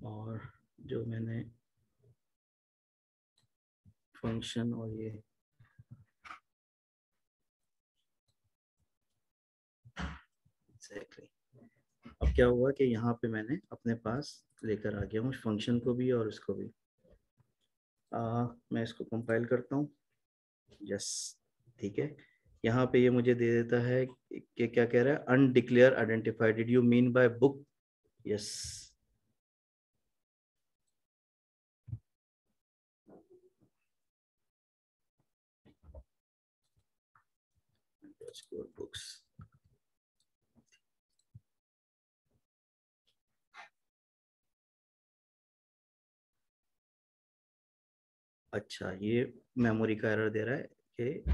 Speaker 1: और जो मैंने फंक्शन और ये एग्जैक्टली अब क्या हुआ कि यहाँ पे मैंने अपने पास लेकर आ गया हूँ फंक्शन को भी और इसको भी। मैं इसको कंपाइल करता हूँ, यस, ठीक है। यहाँ पे ये मुझे दे देता है कि क्या कह रहा है, undeclared identified, did you mean by book, yes. Books, अच्छा, ये मेमोरी का एरर दे रहा है कि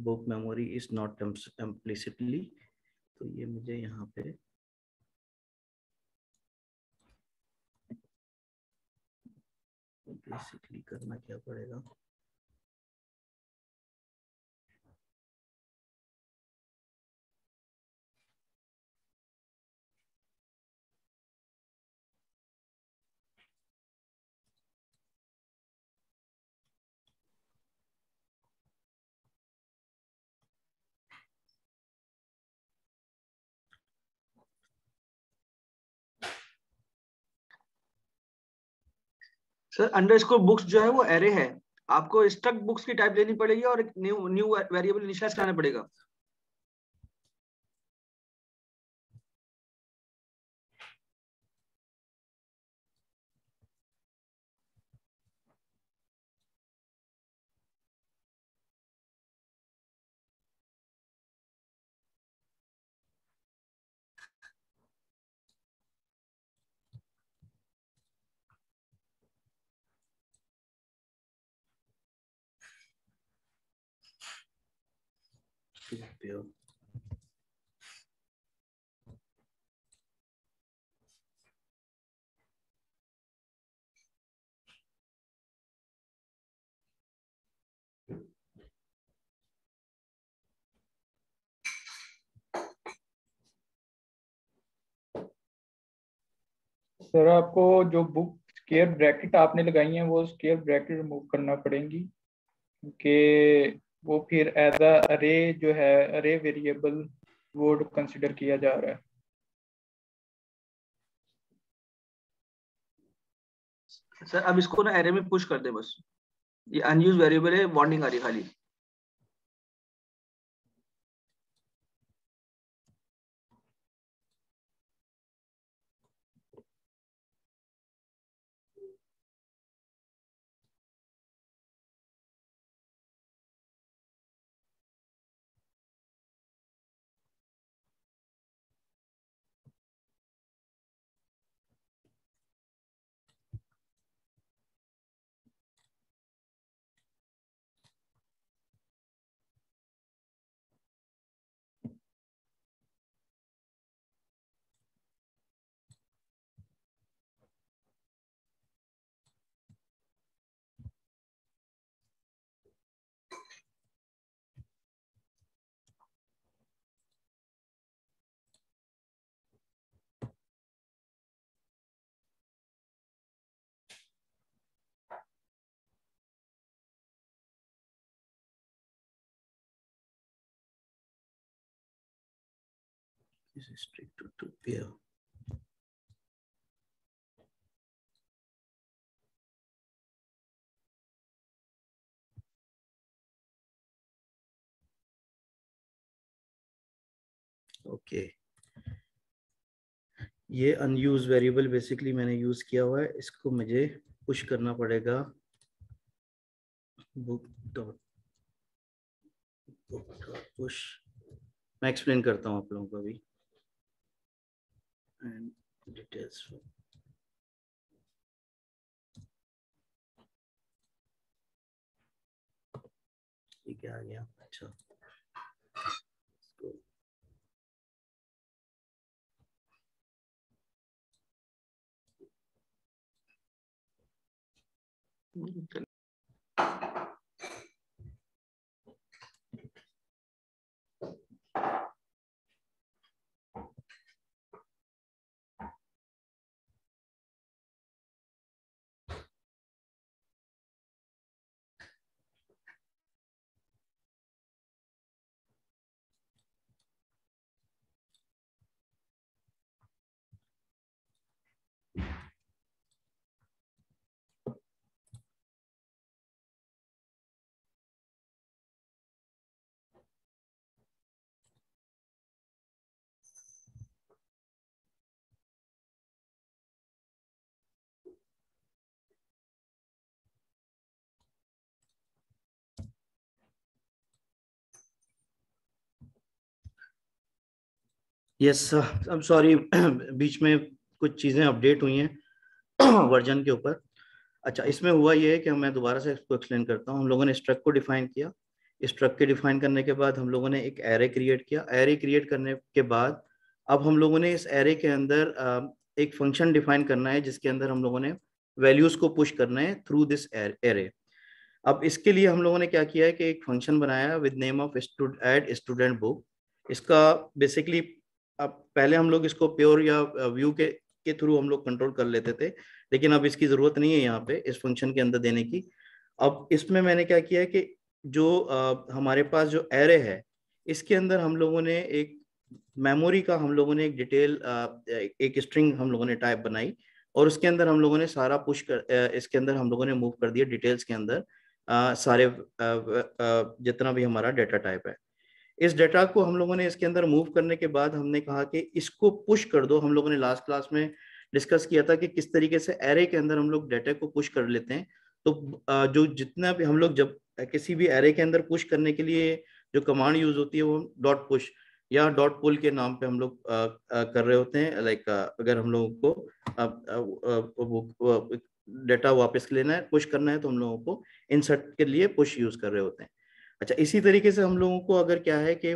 Speaker 1: book memory is not implicitly, तो ये मुझे यहाँ पे इम्प्लिसिटली करना क्या पड़ेगा।
Speaker 9: सर अंडरस्कोर बुक्स जो है वो एरे है, आपको स्ट्रक्ट बुक्स की टाइप लेनी पड़ेगी और एक न्यू न्यू वेरिएबल इनिशियलाइज करना पड़ेगा।
Speaker 6: सर आपको जो बुक स्केयर ब्रैकेट आपने लगाई हैं वो स्केयर ब्रैकेट रिमूव करना पड़ेंगी, क्योंकि वो फिर एज अ अरे जो है अरे वेरिएबल वर्ड कंसिडर किया जा रहा है।
Speaker 9: सर अब इसको ना एरे में पुश कर दे बस, ये अनयूज वेरिएबल है, वार्निंग आ रही है खाली।
Speaker 1: is restricted to pair. Okay, ये अनयूज वेरिएबल बेसिकली मैंने यूज किया हुआ है, इसको मुझे पुश करना पड़ेगा बुक डॉट पुश। मैं एक्सप्लेन करता हूँ आप लोगों को अभी। एंड डिटेल्स ठीक है, आ गया। अच्छा, यस, आई एम सॉरी, बीच में कुछ चीजें अपडेट हुई हैं वर्जन के ऊपर। अच्छा, इसमें हुआ ये है कि मैं दोबारा से इसको एक्सप्लेन करता हूँ। हम लोगों ने स्ट्रक्ट को डिफाइन किया, स्ट्रक्ट के डिफाइन करने के बाद हम लोगों ने एक एरे क्रिएट किया। एरे क्रिएट करने के बाद अब हम लोगों ने इस एरे के अंदर एक फंक्शन डिफाइन करना है जिसके अंदर हम लोगों ने वैल्यूज को पुश करना है थ्रू दिस एरे। अब इसके लिए हम लोगों ने क्या किया है कि एक फंक्शन बनाया with name of add student book. इसका बेसिकली अब पहले हम लोग इसको प्योर या व्यू के थ्रू हम लोग कंट्रोल कर लेते थे, लेकिन अब इसकी जरूरत नहीं है यहाँ पे इस फंक्शन के अंदर देने की। अब इसमें मैंने क्या किया है कि जो हमारे पास जो एरे है इसके अंदर हम लोगों ने एक मेमोरी का हम लोगों ने एक डिटेल एक स्ट्रिंग हम लोगों ने टाइप बनाई और उसके अंदर हम लोगों ने सारा पुश कर इसके अंदर हम लोगों ने मूव कर दिया डिटेल्स के अंदर सारे जितना भी हमारा डेटा टाइप है। इस डेटा को हम लोगों ने इसके अंदर मूव करने के बाद हमने कहा कि इसको पुश कर दो। हम लोगों ने लास्ट क्लास में डिस्कस किया था कि किस तरीके से एरे के अंदर हम लोग डेटा को पुश कर लेते हैं। तो जो जितना भी हम लोग जब किसी भी एरे के अंदर पुश करने के लिए जो कमांड यूज होती है वो डॉट पुश या डॉट पुल के नाम पे हम लोग कर रहे होते हैं। लाइक अगर हम लोगों को डेटा वापस लेना है, पुश करना है, तो हम लोगों को इंसर्ट के लिए पुश यूज कर रहे होते हैं। अच्छा, इसी तरीके से हम लोगों को अगर क्या है कि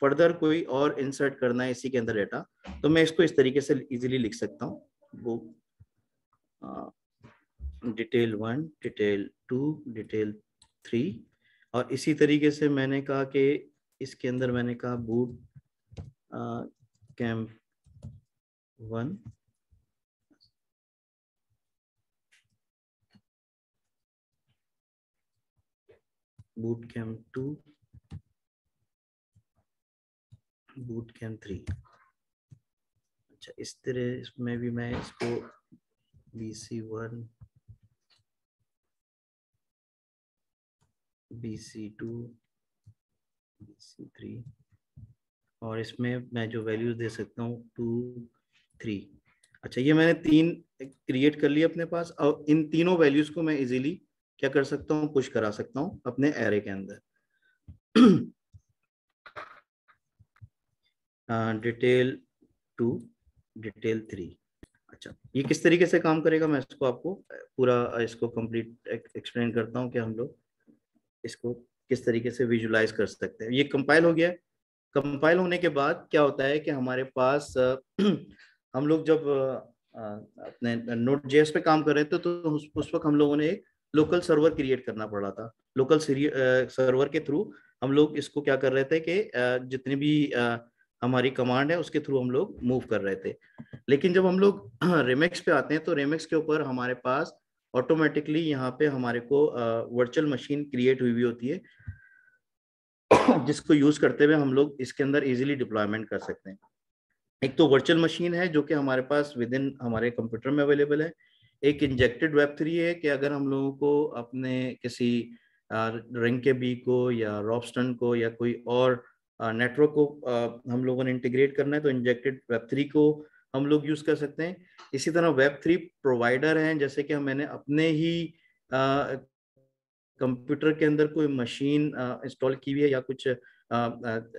Speaker 1: फर्दर कोई और इंसर्ट करना है इसी के अंदर डेटा, तो मैं इसको इस तरीके से इजीली लिख सकता हूँ, वो डिटेल 1, डिटेल 2, डिटेल 3। और इसी तरीके से मैंने कहा कि इसके अंदर मैंने कहा boot camp 1, boot camp 2, boot camp 3। अच्छा, इस तरह इसमें भी मैं इसको BC1, BC2, BC3 और इसमें मैं जो वैल्यूज दे सकता हूँ 2, 3। अच्छा, ये मैंने 3 क्रिएट कर लिया अपने पास और इन तीनों वैल्यूज को मैं इजीली क्या कर सकता हूँ, पुश करा सकता हूँ अपने एरे के अंदर। Detail 2, detail 3। अच्छा, ये किस तरीके से काम करेगा मैं इसको आपको पूरा इसको कंप्लीट एक्सप्लेन करता हूँ कि हम लोग इसको किस तरीके से विजुलाइज कर सकते हैं। ये कंपाइल हो गया है। कंपाइल होने के बाद क्या होता है कि हमारे पास हम लोग जब अपने Node.js पे काम कर रहे थे तो उस वक्त हम लोगों ने एक लोकल सर्वर क्रिएट करना पड़ा था। लोकल सर्वर के थ्रू हम लोग इसको क्या कर रहे थे कि जितनी भी हमारी कमांड है उसके थ्रू हम लोग मूव कर रहे थे। लेकिन जब हम लोग रेमेक्स पे आते हैं तो रेमेक्स के ऊपर हमारे पास ऑटोमेटिकली यहाँ पे हमारे को वर्चुअल मशीन क्रिएट हुई होती है जिसको यूज करते हुए हम लोग इसके अंदर इजीली डिप्लॉयमेंट कर सकते हैं। एक तो वर्चुअल मशीन है जो कि हमारे पास विद इन हमारे कंप्यूटर में अवेलेबल है। एक इंजेक्टेड वेब3 है कि अगर हम लोगों को अपने किसी रिंग के बी को या रॉबस्टन को या कोई और नेटवर्क को हम लोगों ने इंटीग्रेट करना है तो इंजेक्टेड वेब3 को हम लोग यूज कर सकते हैं। इसी तरह वेब3 प्रोवाइडर हैं, जैसे कि मैंने अपने ही कंप्यूटर के अंदर कोई मशीन इंस्टॉल की हुई है या कुछ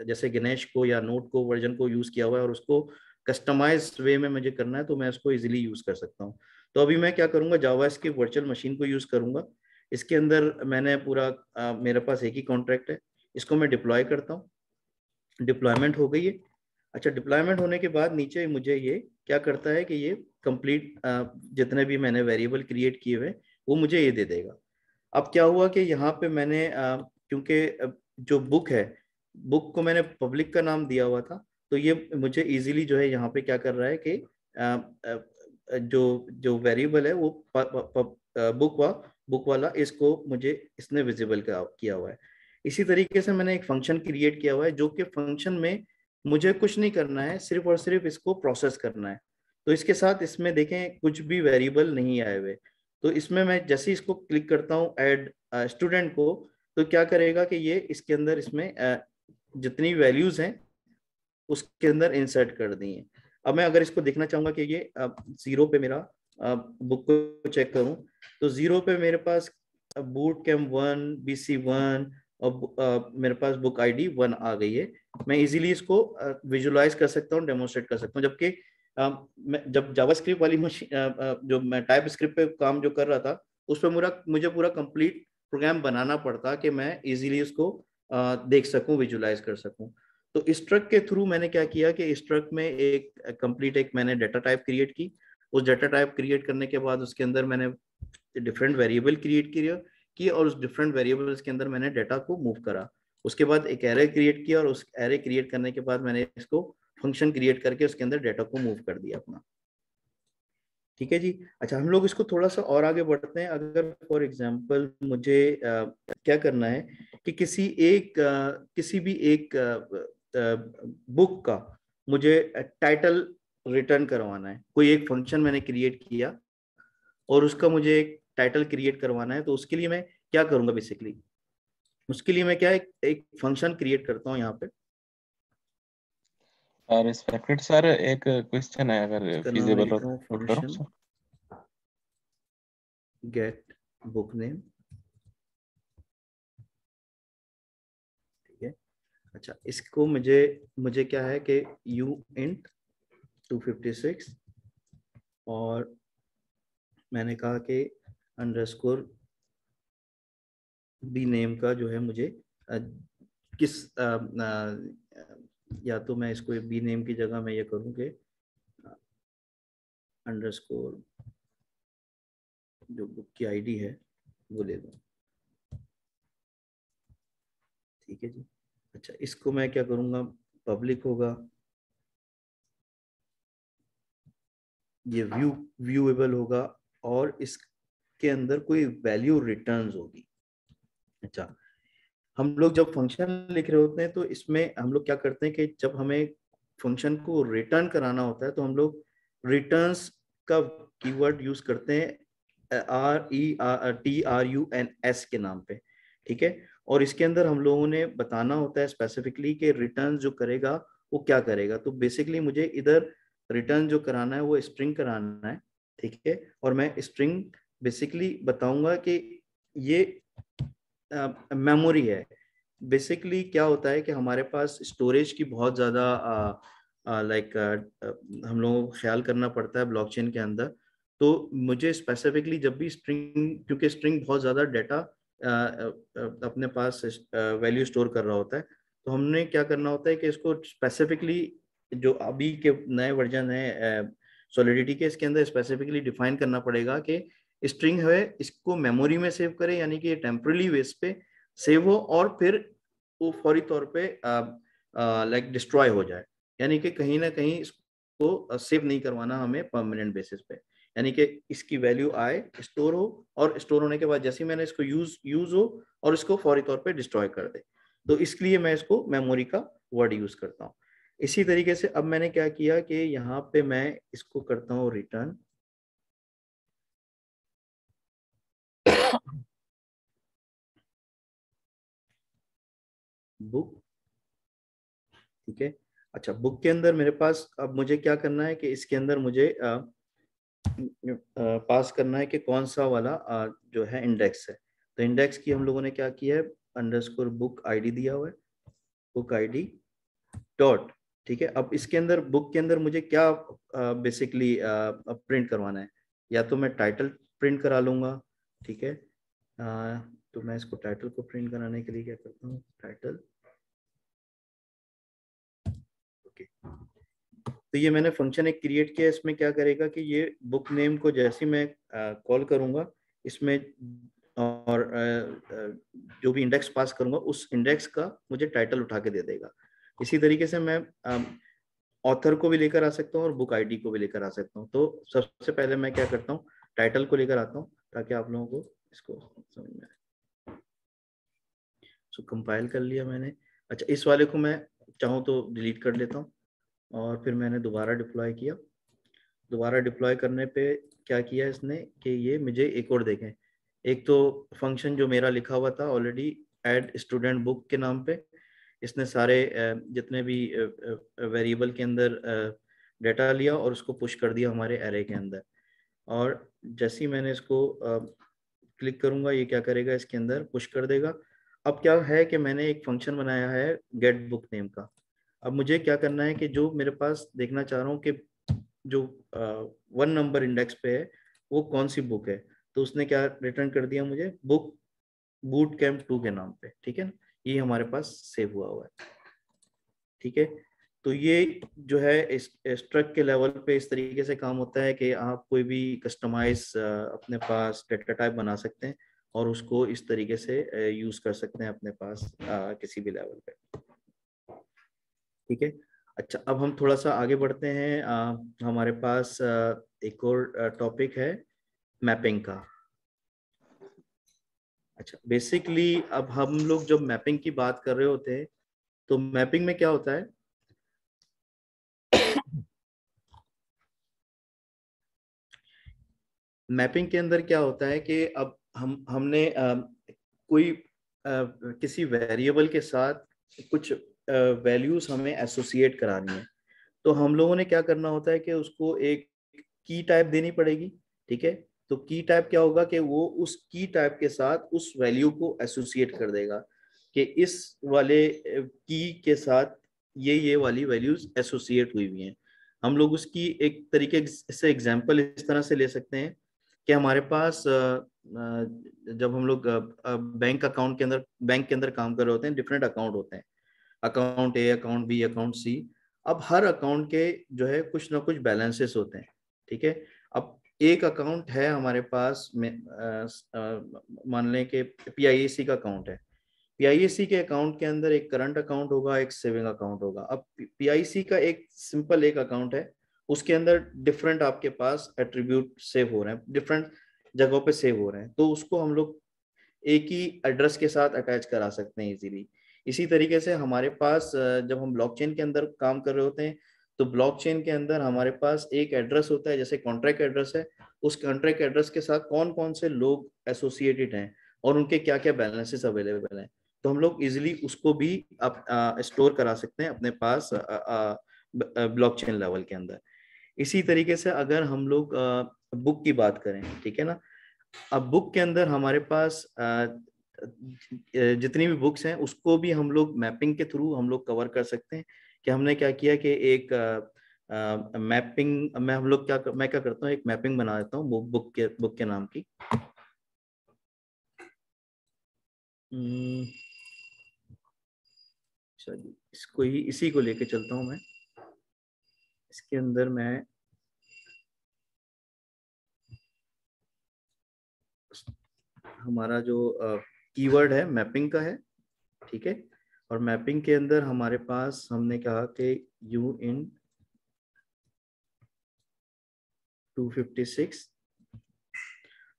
Speaker 1: जैसे गणेश को या नोट को वर्जन को यूज किया हुआ है और उसको कस्टमाइज वे में मुझे करना है तो मैं उसको इजीली यूज कर सकता हूँ। तो अभी मैं क्या करूंगा, जावास्क्रिप्ट वर्चुअल मशीन को यूज करूंगा। इसके अंदर मैंने पूरा मेरे पास एक ही कॉन्ट्रैक्ट है, इसको मैं डिप्लॉय करता हूँ। डिप्लॉयमेंट हो गई है। अच्छा, डिप्लॉयमेंट होने के बाद नीचे मुझे ये क्या करता है कि ये कंप्लीट जितने भी मैंने वेरिएबल क्रिएट किए हुए वो मुझे ये दे देगा। अब क्या हुआ कि यहाँ पे मैंने क्योंकि जो बुक है, बुक को मैंने पब्लिक का नाम दिया हुआ था, तो ये मुझे इजीली जो है यहाँ पे क्या कर रहा है कि जो वेरिएबल है वो बुक वाला इसको मुझे इसने विजिबल किया हुआ है। इसी तरीके से मैंने एक फंक्शन क्रिएट किया हुआ है जो कि फंक्शन में मुझे कुछ नहीं करना है, सिर्फ और सिर्फ इसको प्रोसेस करना है। तो इसके साथ इसमें देखें कुछ भी वेरिएबल नहीं आए हुए। तो इसमें मैं जैसे इसको क्लिक करता हूँ ऐड स्टूडेंट को, तो क्या करेगा कि ये इसके अंदर इसमें जितनी वैल्यूज हैं उसके अंदर इंसर्ट कर दी हैं। अब मैं अगर इसको देखना चाहूंगा कि ये 0 पे मेरा बुक को चेक करूं तो 0 पे मेरे पास बूट कैम्प 1 BC1 और मेरे पास बुक ID 1 आ गई है। मैं इजीली इसको विजुलाइज कर सकता हूँ, डेमोन्स्ट्रेट कर सकता हूँ। जबकि जब जावास्क्रिप्ट वाली मशीन जो मैं टाइप स्क्रिप्ट पे काम जो कर रहा था उस पर मुझे पूरा कंप्लीट प्रोग्राम बनाना पड़ता कि मैं इजीली उसको देख सकूं, विजुलाइज कर सकूं। तो स्ट्रक्ट के थ्रू मैंने क्या किया कि स्ट्रक्ट में एक कंप्लीट एक मैंने डाटा टाइप क्रिएट की। उस डाटा टाइप क्रिएट करने के बाद उसके अंदर मैंने डिफरेंट वेरिएबल क्रिएट किए और उस डिफरेंट वेरिएबल्स के अंदर मैंने डाटा को मूव करा। उसके बाद एक एरे क्रिएट किया और उस एरे क्रिएट करने के बाद मैंने इसको फंक्शन क्रिएट करके उसके अंदर डाटा को मूव कर दिया अपना। ठीक है जी। अच्छा, हम लोग इसको थोड़ा सा और आगे बढ़ते हैं। अगर फॉर एग्जांपल मुझे क्या करना है कि किसी भी एक बुक का मुझे टाइटल रिटर्न करवाना है, कोई एक फंक्शन मैंने क्रिएट किया और उसका मुझे एक टाइटल क्रिएट करवाना है, तो उसके लिए मैं क्या करूंगा बेसिकली, उसके लिए मैं क्या एक फंक्शन क्रिएट करता हूँ यहाँ पे।
Speaker 8: रिस्पेक्टेड सर, एक क्वेश्चन है, अगर फीजिबल हो तो करो
Speaker 1: फंक्शन गेट बुक नेम। ठीक है। अच्छा, इसको मुझे क्या है कि uint 256 और मैंने कहा कि अंडरस्कोर बी नेम का जो है मुझे किस या तो मैं इसको बी नेम की जगह मैं ये करूँ कि अंडरस्कोर जो बुक की आईडी है वो ले दूँ। ठीक है जी। अच्छा, इसको मैं क्या करूँगा, पब्लिक होगा, ये व्यूएबल होगा और इसके अंदर कोई वैल्यू रिटर्न्स होगी। अच्छा, हम लोग जब फंक्शन लिख रहे होते हैं तो इसमें हम लोग क्या करते हैं कि जब हमें फंक्शन को रिटर्न कराना होता है तो हम लोग रिटर्न्स का कीवर्ड यूज करते हैं RETRUNS के नाम पे। ठीक है। और इसके अंदर हम लोगों ने बताना होता है स्पेसिफिकली कि रिटर्न जो करेगा वो क्या करेगा। तो बेसिकली मुझे इधर रिटर्न जो कराना है वो स्ट्रिंग कराना है। ठीक है। और मैं स्ट्रिंग बेसिकली बताऊंगा कि ये मेमोरी है। बेसिकली क्या होता है कि हमारे पास स्टोरेज की बहुत ज़्यादा हम लोगों को ख्याल करना पड़ता है ब्लॉकचेन के अंदर। तो मुझे स्पेसिफिकली जब भी स्ट्रिंग, क्योंकि स्ट्रिंग बहुत ज़्यादा डाटा अपने पास वैल्यू स्टोर कर रहा होता है, तो हमने क्या करना होता है कि इसको स्पेसिफिकली जो अभी के नए वर्जन है सॉलिडिटी के, इसके अंदर स्पेसिफिकली डिफाइन करना पड़ेगा कि स्ट्रिंग है इसको मेमोरी में सेव करे, यानी कि टेम्पररी बेस पे सेव हो और फिर वो फौरी तौर पे लाइक डिस्ट्रॉय हो जाए। यानी कि कहीं ना कहीं इसको सेव नहीं करवाना हमें परमानेंट बेसिस पे, यानी कि इसकी वैल्यू आए, स्टोर हो और स्टोर होने के बाद जैसे ही मैंने इसको यूज हो और इसको फौरी तौर पे डिस्ट्रॉय कर दे। तो इसलिए मैं इसको मेमोरी का वर्ड यूज करता हूँ। इसी तरीके से अब मैंने क्या किया कि यहाँ पे मैं इसको करता हूँ रिटर्न, बुक, ठीक है। अच्छा, बुक के अंदर मेरे पास अब मुझे क्या करना है कि इसके अंदर मुझे पास करना है कि कौन सा वाला जो है इंडेक्स है। तो इंडेक्स की हम लोगों ने क्या किया है, अंडरस्कोर बुक आईडी दिया हुआ है, बुक आईडी डॉट, ठीक है। अब इसके अंदर बुक के अंदर मुझे क्या बेसिकली प्रिंट करवाना है, या तो मैं टाइटल प्रिंट करा लूंगा, ठीक है। तो मैं इसको टाइटल को प्रिंट कराने के लिए क्या करता हूँ, टाइटल, ओके। तो ये मैंने फंक्शन एक क्रिएट किया, इसमें क्या करेगा कि ये बुक नेम को जैसे मैं कॉल करूंगा इसमें, और जो भी इंडेक्स पास करूंगा उस इंडेक्स का मुझे टाइटल उठा के दे देगा। इसी तरीके से मैं ऑथर को भी लेकर आ सकता हूँ और बुक आईडी को भी लेकर आ सकता हूँ। तो सबसे पहले मैं क्या करता हूँ, टाइटल को लेकर आता हूँ ताकि आप लोगों को इसको समझ में आए। सो कंपाइल कर लिया मैंने। अच्छा, इस वाले को मैं चाहूँ तो डिलीट कर लेता हूँ, और फिर मैंने दोबारा डिप्लॉय किया। दोबारा डिप्लॉय करने पे क्या किया इसने कि ये मुझे एक और देखें, एक तो फंक्शन जो मेरा लिखा हुआ था ऑलरेडी ऐड स्टूडेंट बुक के नाम पे, इसने सारे जितने भी वेरिएबल के अंदर डाटा लिया और उसको पुश कर दिया हमारे एरे के अंदर। और जैसे ही मैंने इसको क्लिक करूंगा ये क्या करेगा, इसके अंदर पुश कर देगा। अब क्या है कि मैंने एक फंक्शन बनाया है गेट बुक नेम का। अब मुझे क्या करना है कि जो मेरे पास देखना चाह रहा हूँ कि जो 1 नंबर इंडेक्स पे है वो कौन सी बुक है, तो उसने क्या रिटर्न कर दिया मुझे, बुक बूट कैंप 2 के नाम पे, ठीक है ना। ये हमारे पास सेव हुआ है, ठीक है। तो ये जो है इस स्ट्रक्ट के लेवल पे इस तरीके से काम होता है कि आप कोई भी कस्टमाइज अपने पास डेटा टाइप बना सकते हैं और उसको इस तरीके से यूज कर सकते हैं अपने पास किसी भी लेवल पे, ठीक है। अच्छा, अब हम थोड़ा सा आगे बढ़ते हैं। हमारे पास एक और टॉपिक है मैपिंग का। अच्छा, बेसिकली अब हम लोग जब मैपिंग की बात कर रहे होते हैं तो मैपिंग में क्या होता है, मैपिंग के अंदर क्या होता है कि अब हमने कोई किसी वेरिएबल के साथ कुछ वैल्यूज हमें एसोसिएट करानी है, तो हम लोगों ने क्या करना होता है कि उसको एक की टाइप देनी पड़ेगी, ठीक है। तो की टाइप क्या होगा कि वो उस की टाइप के साथ उस वैल्यू को एसोसिएट कर देगा कि इस वाले की के साथ ये वाली वैल्यूज एसोसिएट हुई हुई हैं। हम लोग उसकी एक तरीके से एग्जांपल इस तरह से ले सकते हैं कि हमारे पास जब हम लोग बैंक अकाउंट के अंदर, बैंक के अंदर काम कर रहे होते हैं, डिफरेंट अकाउंट होते हैं, अकाउंट ए, अकाउंट बी, अकाउंट सी। अब हर अकाउंट के जो है कुछ ना कुछ बैलेंसेस होते हैं, ठीक है। अब एक अकाउंट है हमारे पास में, मान लें कि पीआईएसी का अकाउंट है। पीआईएसी के अकाउंट के अंदर एक करंट अकाउंट होगा, एक सेविंग अकाउंट होगा। अब पीआईसी का एक सिंपल एक अकाउंट है, उसके अंदर डिफरेंट आपके पास एट्रीब्यूट सेव हो रहे हैं, डिफरेंट जगहों पे सेव हो रहे हैं, तो उसको हम लोग एक ही एड्रेस के साथ अटैच करा सकते हैं इजीली। इसी तरीके से हमारे पास जब हम ब्लॉकचेन के अंदर काम कर रहे होते हैं तो ब्लॉकचेन के अंदर हमारे पास एक एड्रेस होता है, जैसे कॉन्ट्रैक्ट एड्रेस है, उस कॉन्ट्रैक्ट एड्रेस के साथ कौन कौन से लोग एसोसिएटेड हैं और उनके क्या क्या बैलेंसेस अवेलेबल हैं, तो हम लोग इजीली उसको भी स्टोर करा सकते हैं अपने पास ब्लॉकचेन लेवल के अंदर। इसी तरीके से अगर हम लोग बुक की बात करें, ठीक है ना। अब बुक के अंदर हमारे पास जितनी भी बुक्स हैं उसको भी हम लोग मैपिंग के थ्रू हम लोग कवर कर सकते हैं। कि हमने क्या किया कि एक मैपिंग में हम लोग मैं क्या करता हूँ, एक मैपिंग बना देता हूँ बुक के नाम की। चलिए इसको ही इसी को लेके चलता हूँ मैं। इसके अंदर मैं हमारा जो कीवर्ड है मैपिंग का है, ठीक है। और मैपिंग के अंदर हमारे पास हमने कहा कि यू इन 256,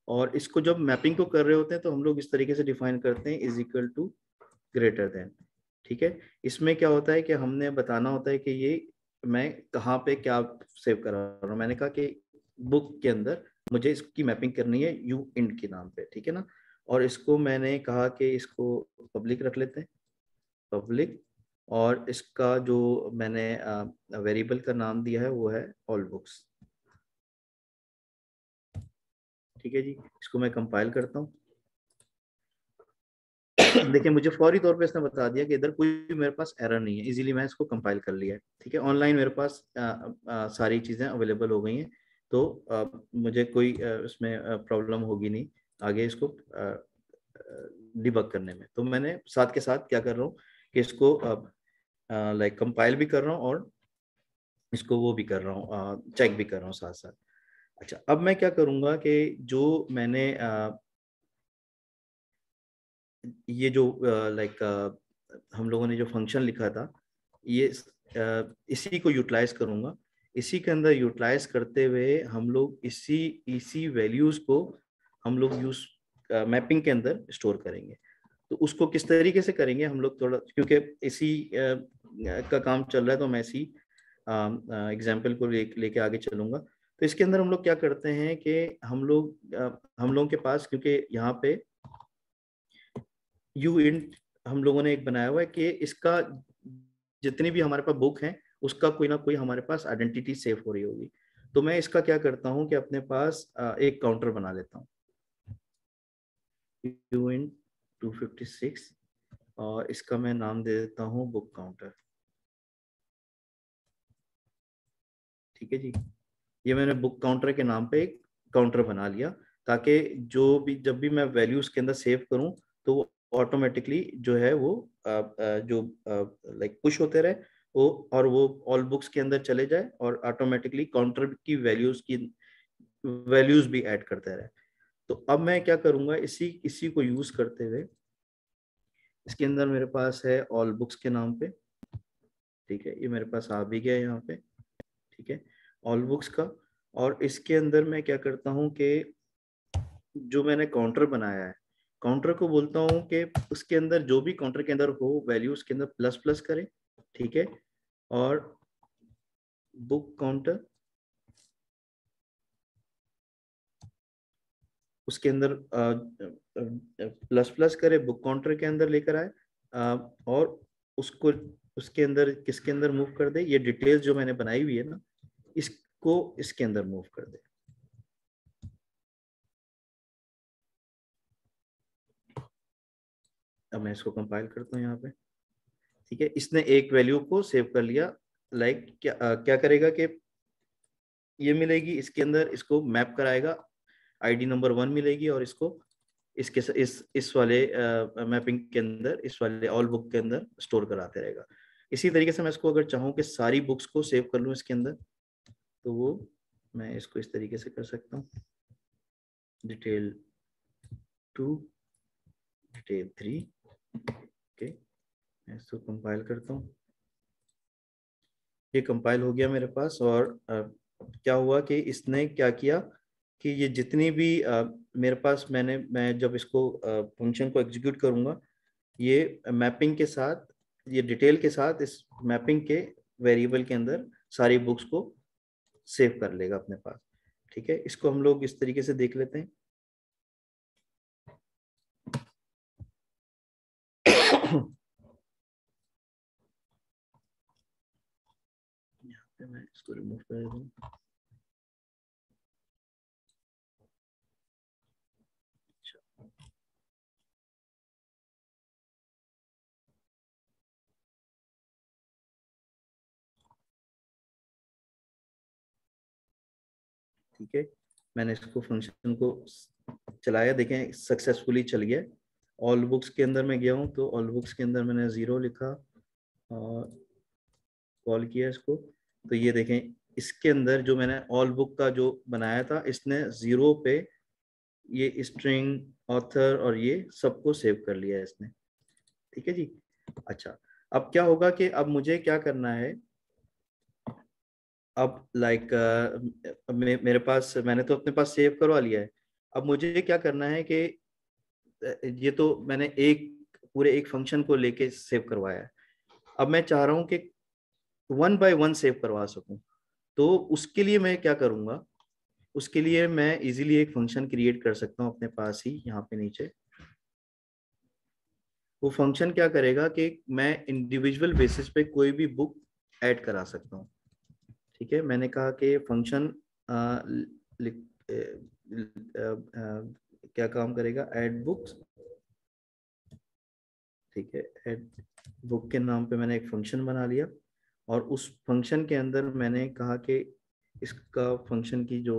Speaker 1: और इसको जब मैपिंग को कर रहे होते हैं तो हम लोग इस तरीके से डिफाइन करते हैं is equal to greater than, ठीक है। इसमें क्या होता है कि हमने बताना होता है कि ये मैं कहाँ पे क्या सेव कर रहा हूँ। मैंने कहा कि बुक के अंदर मुझे इसकी मैपिंग करनी है यू इंड के नाम पे, ठीक है ना। और इसको मैंने कहा कि इसको पब्लिक रख लेते हैं, पब्लिक। और इसका जो मैंने वेरिएबल का नाम दिया है वो है ऑल बुक्स, ठीक है जी। इसको मैं कंपाइल करता हूँ। देखिए मुझे फौरी तौर पे इसने बता दिया कि इधर कोई भी मेरे पास एरर नहीं है, इजीली मैं इसको कंपाइल कर लिया है, ठीक है। ऑनलाइन मेरे पास सारी चीज़ें अवेलेबल हो गई हैं, तो मुझे कोई इसमें प्रॉब्लम होगी नहीं आगे इसको डिबग करने में। तो मैंने साथ के साथ क्या कर रहा हूँ कि इसको लाइक कंपाइल भी कर रहा हूँ और इसको वो भी कर रहा हूँ, चेक भी कर रहा हूँ साथ साथ। अच्छा, अब मैं क्या करूँगा कि जो मैंने ये जो लाइक हम लोगों ने जो फंक्शन लिखा था, ये इसी को यूटिलाइज करूँगा। इसी के अंदर यूटिलाइज करते हुए हम लोग इसी वैल्यूज़ को हम लोग यूज मैपिंग के अंदर स्टोर करेंगे। तो उसको किस तरीके से करेंगे हम लोग, थोड़ा क्योंकि इसी का काम चल रहा है तो मैं इसी एग्जाम्पल को लेके आगे चलूँगा। तो इसके अंदर हम लोग क्या करते हैं कि हम लोगों के पास, क्योंकि यहाँ पे यू इंट हम लोगों ने एक बनाया हुआ है कि इसका जितनी भी हमारे पास बुक है उसका कोई ना कोई हमारे पास आइडेंटिटी सेव हो रही होगी। तो मैं इसका क्या करता हूँ कि अपने पास एक काउंटर बना लेता हूँ, यू इंट 256, और इसका मैं नाम दे देता हूँ बुक काउंटर, ठीक है जी। ये मैंने बुक काउंटर के नाम पे एक काउंटर बना लिया, ताकि जब भी मैं वैल्यूज के अंदर सेव करूं तो वो ऑटोमेटिकली जो है वो जो लाइक पुश होते रहे वो, और वो ऑल बुक्स के अंदर चले जाए और ऑटोमेटिकली काउंटर की वैल्यूज भी ऐड करते रहे। तो अब मैं क्या करूंगा, इसी को यूज करते हुए इसके अंदर मेरे पास है ऑल बुक्स के नाम पे, ठीक है। ये मेरे पास आ भी गया यहाँ पे, ठीक है, ऑल बुक्स का। और इसके अंदर मैं क्या करता हूँ कि जो मैंने काउंटर बनाया है, काउंटर को बोलता हूँ कि उसके अंदर जो भी काउंटर के अंदर हो वैल्यू उसके अंदर प्लस प्लस करे, ठीक है। और बुक काउंटर उसके अंदर प्लस प्लस करे, बुक काउंटर के अंदर लेकर आए, और उसको उसके अंदर किसके अंदर मूव कर दे, ये डिटेल्स जो मैंने बनाई हुई है ना, इसको इसके अंदर मूव कर दे। अब मैं इसको कंपाइल करता हूँ यहाँ पे, ठीक है। इसने एक वैल्यू को सेव कर लिया। लाइक क्या करेगा कि ये मिलेगी इसके अंदर, इसको मैप कराएगा, आईडी नंबर 1 मिलेगी, और इसको इस वाले मैपिंग के अंदर, इस वाले ऑल बुक के अंदर स्टोर कराते रहेगा। इसी तरीके से मैं इसको अगर चाहूँ कि सारी बुक्स को सेव कर लूँ इसके अंदर, तो वो मैं इसको इस तरीके से कर सकता हूँ, डिटेल 2, डिटेल 3, ओके। मैं इसको कंपाइल करता हूँ, ये कंपाइल हो गया मेरे पास। और क्या हुआ कि इसने क्या किया कि ये जितनी भी मेरे पास मैं जब इसको फंक्शन को एग्जीक्यूट करूंगा, ये मैपिंग के साथ, ये डिटेल के साथ इस मैपिंग के वेरिएबल के अंदर सारी बुक्स को सेव कर लेगा अपने पास, ठीक है। इसको हम लोग इस तरीके से देख लेते हैं। यहाँ पे मैं इसको रिमूव कर दूँ। ठीक है, मैंने इसको फंक्शन को चलाया, देखें सक्सेसफुली चल गया। ऑल बुक्स के अंदर मैं गया हूँ, तो ऑल बुक्स के अंदर मैंने 0 लिखा और कॉल किया इसको, तो ये देखें इसके अंदर जो मैंने ऑल बुक का जो बनाया था, इसने 0 पे ये स्ट्रिंग, ऑथर और ये सबको सेव कर लिया है इसने, ठीक है जी। अच्छा, अब क्या होगा कि अब मुझे क्या करना है, अब लाइक मेरे पास, मैंने तो अपने पास सेव करवा लिया है। अब मुझे क्या करना है कि ये तो मैंने पूरे एक फंक्शन को लेके सेव करवाया है। अब मैं चाह रहा हूँ कि 1 by 1 सेव करवा सकूं, तो उसके लिए मैं क्या करूंगा, उसके लिए मैं इजीली एक फंक्शन क्रिएट कर सकता हूँ अपने पास ही यहाँ पे नीचे। वो फंक्शन क्या करेगा कि मैं इंडिविजुअल बेसिस पे कोई भी बुक ऐड करा सकता हूँ। ठीक है, मैंने कहा कि फंक्शन क्या काम करेगा, ऐड बुक्स। ठीक है, ऐड बुक के नाम पे मैंने एक फंक्शन बना लिया, और उस फंक्शन के अंदर मैंने कहा कि इसका फंक्शन की जो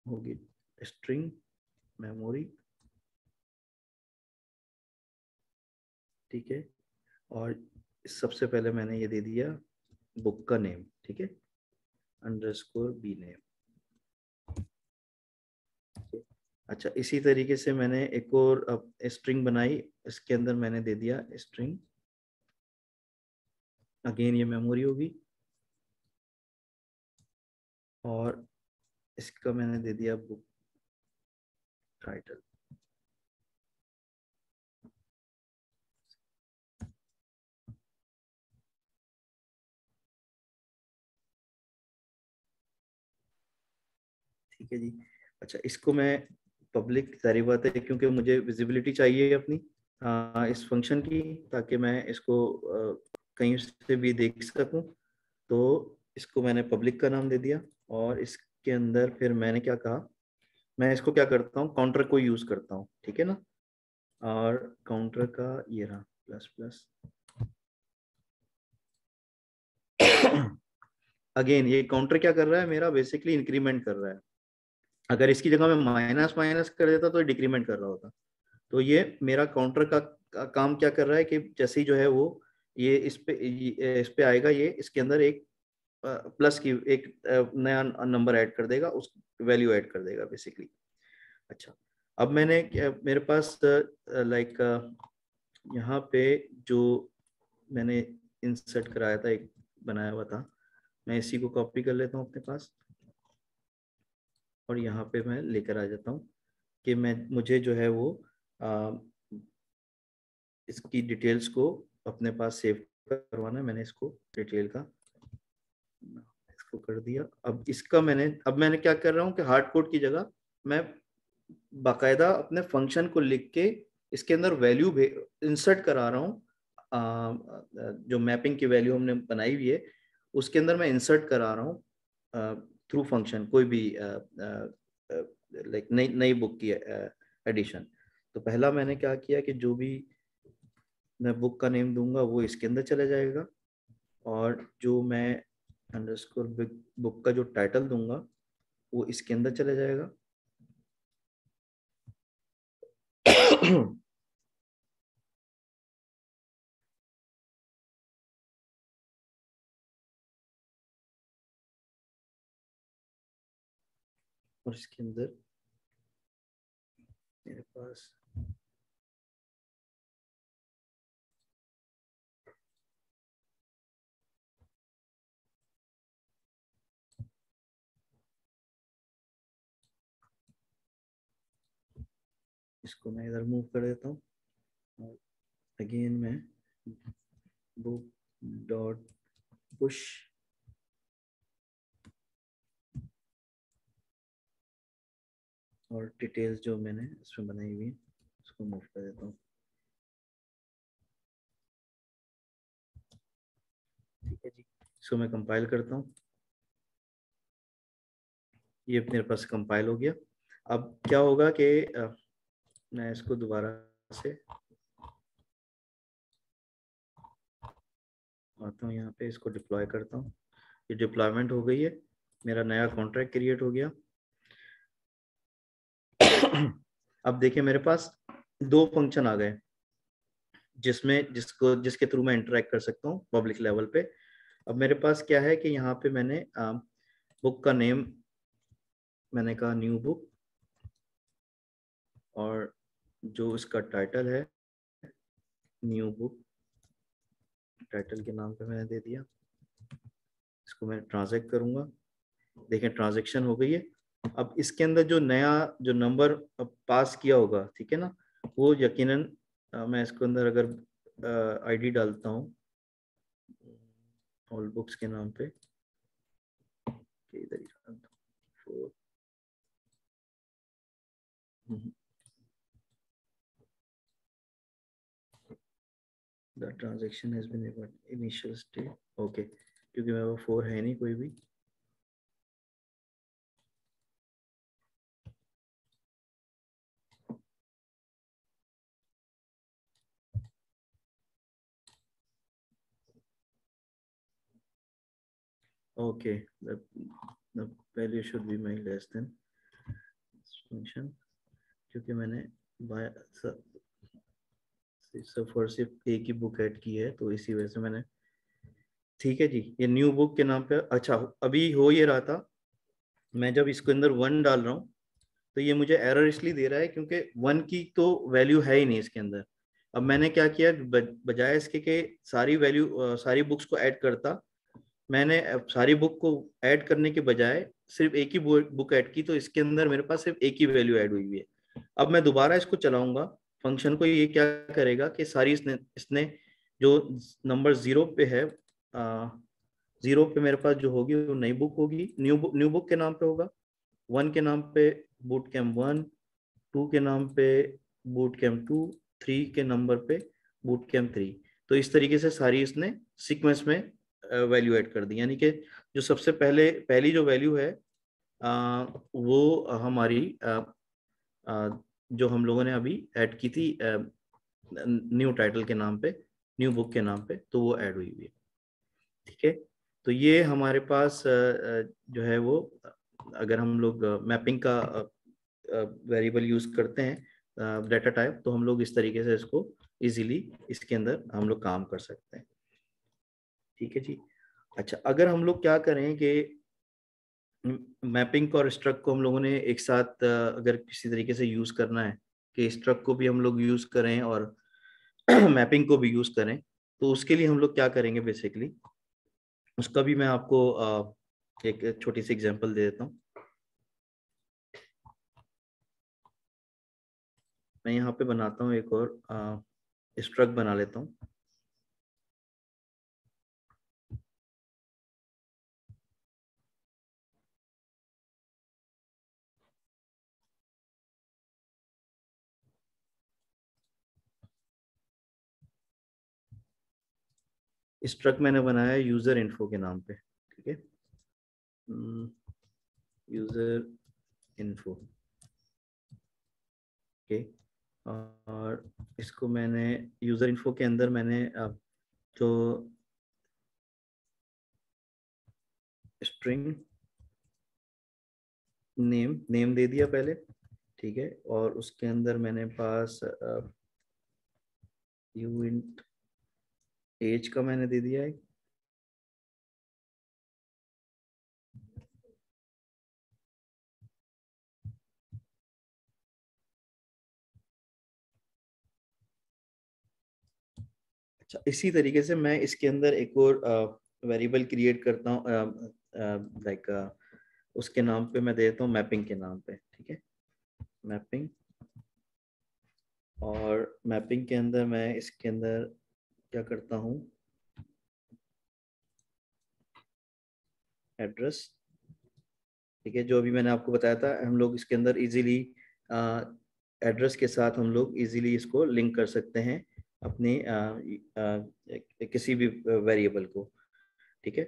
Speaker 1: होगी स्ट्रिंग मेमोरी। ठीक है, और सबसे पहले मैंने ये दे दिया बुक का नेम। ठीक है, अंडरस्कोर बी नेम। अच्छा, इसी तरीके से मैंने एक और स्ट्रिंग बनाई, इसके अंदर मैंने दे दिया स्ट्रिंग, अगेन ये मेमोरी होगी, और इसका मैंने दे दिया बुक टाइटल। ठीक है जी। अच्छा, इसको मैं पब्लिक, सारी बात है क्योंकि मुझे विजिबिलिटी चाहिए अपनी इस फंक्शन की, ताकि मैं इसको कहीं से भी देख सकूं, तो इसको मैंने पब्लिक का नाम दे दिया। और इसके अंदर फिर मैंने क्या कहा, मैं इसको क्या करता हूँ, काउंटर को यूज करता हूँ। ठीक है ना, और काउंटर का ये रहा प्लस प्लस। अगेन ये काउंटर क्या कर रहा है, मेरा बेसिकली इंक्रीमेंट कर रहा है। अगर इसकी जगह मैं माइनस माइनस कर देता तो डिक्रीमेंट कर रहा होता। तो ये मेरा काउंटर का काम क्या कर रहा है कि जैसे ही जो है वो ये इस पे आएगा, ये इसके अंदर एक प्लस की एक नया नंबर ऐड कर देगा, उस वैल्यू ऐड कर देगा बेसिकली। अच्छा, अब मैंने मेरे पास लाइक यहाँ पे जो मैंने इंसर्ट कराया था, एक बनाया हुआ था, मैं इसी को कॉपी कर लेता हूँ अपने पास, और यहाँ पे मैं लेकर आ जाता हूँ कि मुझे जो है वो इसकी डिटेल्स को अपने पास सेव करवाना है। मैंने इसको डिटेल का इसको कर दिया। अब मैंने क्या कर रहा हूँ कि हार्ड कोड की जगह मैं बाकायदा अपने फंक्शन को लिख के इसके अंदर वैल्यू इंसर्ट करा रहा हूँ। जो मैपिंग की वैल्यू हमने बनाई हुई है उसके अंदर मैं इंसर्ट करा रहा हूँ थ्रू फंक्शन, कोई भी लाइक नई बुक की एडिशन। तो पहला मैंने क्या किया कि जो भी मैं बुक का नेम दूंगा वो इसके अंदर चला जाएगा, और जो मैं अंडरस्कोर बुक का जो टाइटल दूंगा वो इसके अंदर चला जाएगा। और इसके अंदर मेरे पास इसको मैं इधर मूव कर देता हूँ, और अगेन मैं बुक डॉट पुश और डिटेल्स जो मैंने इसमें बनाई हुई है उसको मूव कर देता हूँ। ठीक है जी, इसको मैं कंपाइल करता हूँ। ये मेरे पास कंपाइल हो गया। अब क्या होगा कि मैं इसको दोबारा से आता हूँ, यहाँ पे इसको डिप्लॉय करता हूँ। ये डिप्लॉयमेंट हो गई है, मेरा नया कॉन्ट्रैक्ट क्रिएट हो गया। अब देखिए मेरे पास दो फंक्शन आ गए जिसके थ्रू मैं इंटरेक्ट कर सकता हूँ पब्लिक लेवल पे। अब मेरे पास क्या है कि यहाँ पे मैंने बुक का नेम मैंने कहा न्यू बुक, और जो इसका टाइटल है न्यू बुक, टाइटल के नाम पे मैंने दे दिया। इसको मैं ट्रांजैक्ट करूंगा, देखें ट्रांजैक्शन हो गई है। अब इसके अंदर जो नया जो नंबर पास किया होगा, ठीक है ना, वो यकीनन मैं इसके अंदर अगर आईडी डालता हूँ ऑल बुक्स के नाम पे, इधर ही डालता हूँ 4। The transaction has been able initial state, okay, क्योंकि मेरे वो 4 है नहीं कोई भी। Okay, the value should be my less than function, क्योंकि मैंने सफर सिर्फ एक ही बुक ऐड की है तो इसी वजह से मैंने, ठीक है जी। ये न्यू बुक के नाम पे, अच्छा अभी हो ये रहा था, मैं जब इसके अंदर 1 डाल रहा हूँ तो ये मुझे एरर इसलिए दे रहा है क्योंकि 1 की तो वैल्यू है ही नहीं इसके अंदर। अब मैंने क्या किया, बजाय इसके के सारी वैल्यू सारी बुक्स को ऐड करता, मैंने सारी बुक को ऐड करने के बजाय सिर्फ एक ही बुक ऐड की, तो इसके अंदर मेरे पास सिर्फ एक ही वैल्यू ऐड हुई है। अब मैं दोबारा इसको चलाऊंगा फंक्शन को, ये क्या करेगा कि सारी इसने जो नंबर 0 पे है, 0 पे मेरे पास जो होगी वो नई बुक होगी, न्यू बुक के नाम पे होगा। 1 के नाम पे बूट कैम्प 1, 2 के नाम पे बूट कैम्प 2, 3 के नंबर पे बूट कैम्प 3। तो इस तरीके से सारी इसने सीक्वेंस में वैल्यू ऐड कर दी, यानी कि जो सबसे पहली जो वैल्यू है वो हमारी जो हम लोगों ने अभी ऐड की थी न्यू टाइटल के नाम पे, न्यू बुक के नाम पे, तो वो ऐड हुई हुई है। ठीक है, तो ये हमारे पास जो है वो, अगर हम लोग मैपिंग का वेरिएबल यूज करते हैं डाटा टाइप, तो हम लोग इस तरीके से इसको इजीली इसके अंदर हम लोग काम कर सकते हैं। ठीक है जी। अच्छा, अगर हम लोग क्या करें कि मैपिंग और स्ट्रक्ट को हम लोगों ने एक साथ अगर किसी तरीके से यूज करना है कि स्ट्रक्ट को भी हम लोग यूज करें और मैपिंग को भी यूज करें, तो उसके लिए हम लोग क्या करेंगे बेसिकली, उसका भी मैं आपको एक छोटी सी एग्जांपल दे देता हूँ। मैं यहाँ पे बनाता हूँ एक और स्ट्रक्ट बना लेता हूँ। स्ट्रक्ट मैंने बनाया यूजर इन्फो के नाम पे। ठीक है, यूजर इन्फो। ओके, और इसको मैंने यूजर इन्फो के अंदर मैंने जो स्ट्रिंग नेम दे दिया पहले। ठीक है, और उसके अंदर मैंने पास यूइंट एज का मैंने दे दिया है। अच्छा, इसी तरीके से मैं इसके अंदर एक और वेरिएबल क्रिएट करता हूँ, लाइक उसके नाम पे मैं देता हूँ मैपिंग के नाम पे। ठीक है, मैपिंग, और मैपिंग के अंदर मैं इसके अंदर क्या करता हूँ, एड्रेस। ठीक है, जो अभी मैंने आपको बताया था, हम लोग इसके अंदर इजीली एड्रेस के साथ हम लोग इजीली इसको लिंक कर सकते हैं अपने किसी भी वेरिएबल को। ठीक है,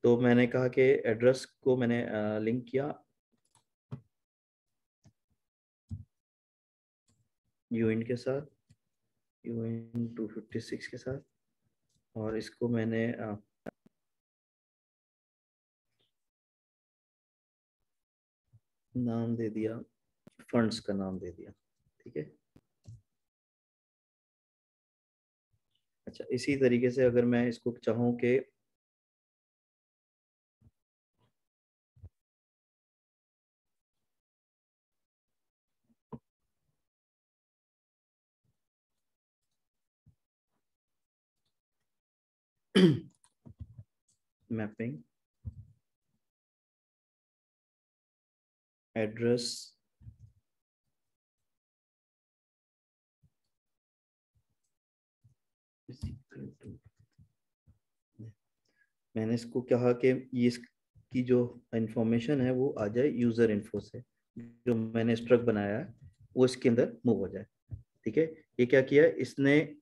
Speaker 1: तो मैंने कहा कि एड्रेस को मैंने लिंक किया यूइन के साथ, यूइन 256 के साथ, और इसको मैंने नाम दे दिया, फंड्स का नाम दे दिया। ठीक है, अच्छा, इसी तरीके से अगर मैं इसको चाहूँ कि मैपिंग एड्रेस मैंने इसको कहा कि ये इसकी जो इंफॉर्मेशन है वो आ जाए यूजर इन्फो से, जो मैंने स्ट्रक्ट बनाया है वो इसके अंदर मूव हो जाए। ठीक है, ये क्या किया इसने,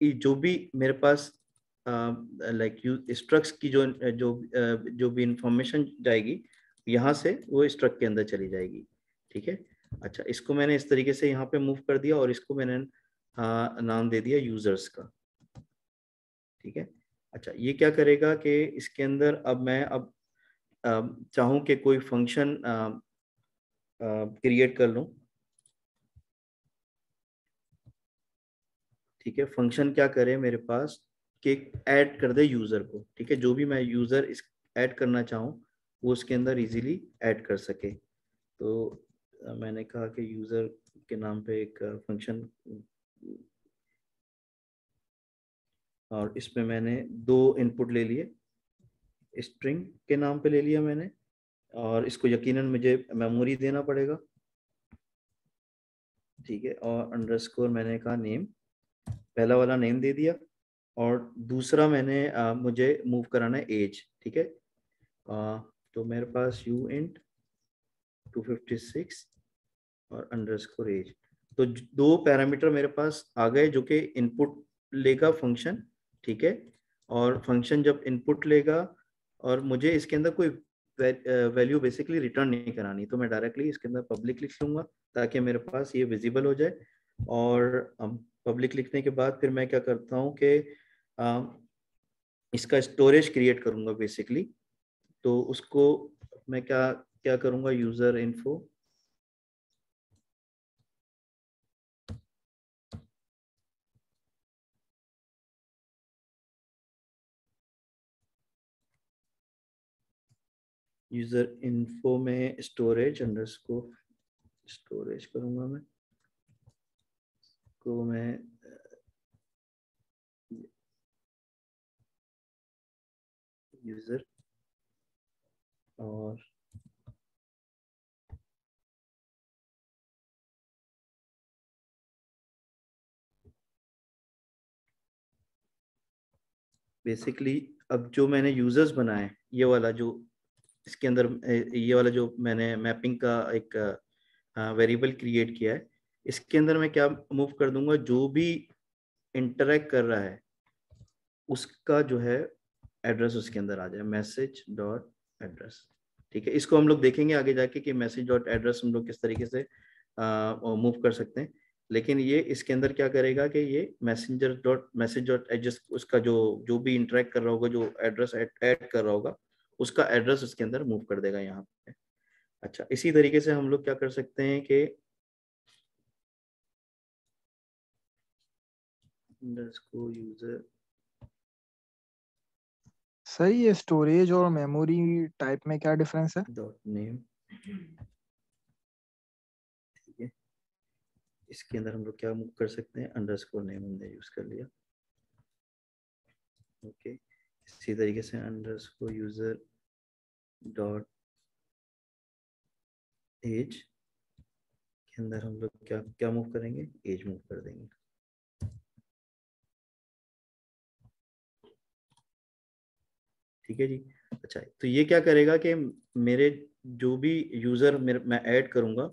Speaker 1: जो भी मेरे पास लाइक स्ट्रक्स की जो भी इंफॉर्मेशन जाएगी यहाँ से वो स्ट्रक्ट के अंदर चली जाएगी। ठीक है, अच्छा इसको मैंने इस तरीके से यहाँ पे मूव कर दिया और इसको मैंने नाम दे दिया यूजर्स का। ठीक है, अच्छा ये क्या करेगा कि इसके अंदर अब मैं चाहूँ कि कोई फंक्शन क्रिएट कर लूँ। ठीक है, फंक्शन क्या करे मेरे पास कि ऐड कर दे यूजर को। ठीक है, जो भी मैं यूजर इस ऐड करना चाहूँ वो उसके अंदर इजीली ऐड कर सके। तो मैंने कहा कि यूजर के नाम पे एक फंक्शन, और इसमें मैंने 2 इनपुट ले लिए, स्ट्रिंग के नाम पे ले लिया मैंने, और इसको यकीनन मुझे मेमोरी देना पड़ेगा। ठीक है, और अंडरस्कोर मैंने कहा नेम, पहला वाला नेम दे दिया, और दूसरा मैंने मुझे मूव कराना है एज। ठीक है, तो मेरे पास यू इंट 256 और अंडरस्कोर एज, तो 2 पैरामीटर मेरे पास आ गए जो कि इनपुट लेगा फंक्शन। ठीक है, और फंक्शन जब इनपुट लेगा और मुझे इसके अंदर कोई वैल्यू बेसिकली रिटर्न नहीं करानी, तो मैं डायरेक्टली इसके अंदर पब्लिक लिख लूंगा ताकि मेरे पास ये विजिबल हो जाए। और पब्लिक लिखने के बाद फिर मैं क्या करता हूँ कि इसका स्टोरेज क्रिएट करूंगा बेसिकली। तो उसको मैं क्या क्या करूंगा, यूजर इन्फो यूजर इन्फो में स्टोरेज अंडरस्कोर स्टोरेज करूंगा मैं, को मैं यूजर और बेसिकली अब जो मैंने यूजर्स बनाए, ये वाला जो इसके अंदर ये वाला जो मैंने मैपिंग का एक वेरिएबल क्रिएट किया है, इसके अंदर मैं क्या मूव कर दूंगा, जो भी इंटरेक्ट कर रहा है उसका जो है एड्रेस उसके अंदर आ जाए, मैसेज डॉट एड्रेस। ठीक है, इसको हम लोग देखेंगे आगे जाके कि मैसेज डॉट एड्रेस हम लोग किस तरीके से मूव कर सकते हैं। लेकिन ये इसके अंदर क्या करेगा कि ये मैसेज डॉट एड्रेस, उसका जो भी इंटरेक्ट कर रहा होगा, जो एड्रेस ऐड कर रहा होगा, उसका एड्रेस उसके अंदर मूव कर देगा यहाँ पे। अच्छा, इसी तरीके से हम लोग क्या कर सकते हैं कि यूजर
Speaker 7: सही है। स्टोरेज और मेमोरी टाइप में क्या डिफरेंस है?
Speaker 1: Dot name. ठीक है, इसके अंदर हम लोग क्या मूव कर सकते हैं, अंडरस्कोर नेम हमने यूज कर लिया। ओके, इसी तरीके से अंडरस्कोर यूजर डॉट एज के अंदर हम लोग क्या क्या मूव करेंगे, एज मूव कर देंगे। ठीक है जी, अच्छा तो ये क्या करेगा कि मेरे जो भी यूजर मैं ऐड करूंगा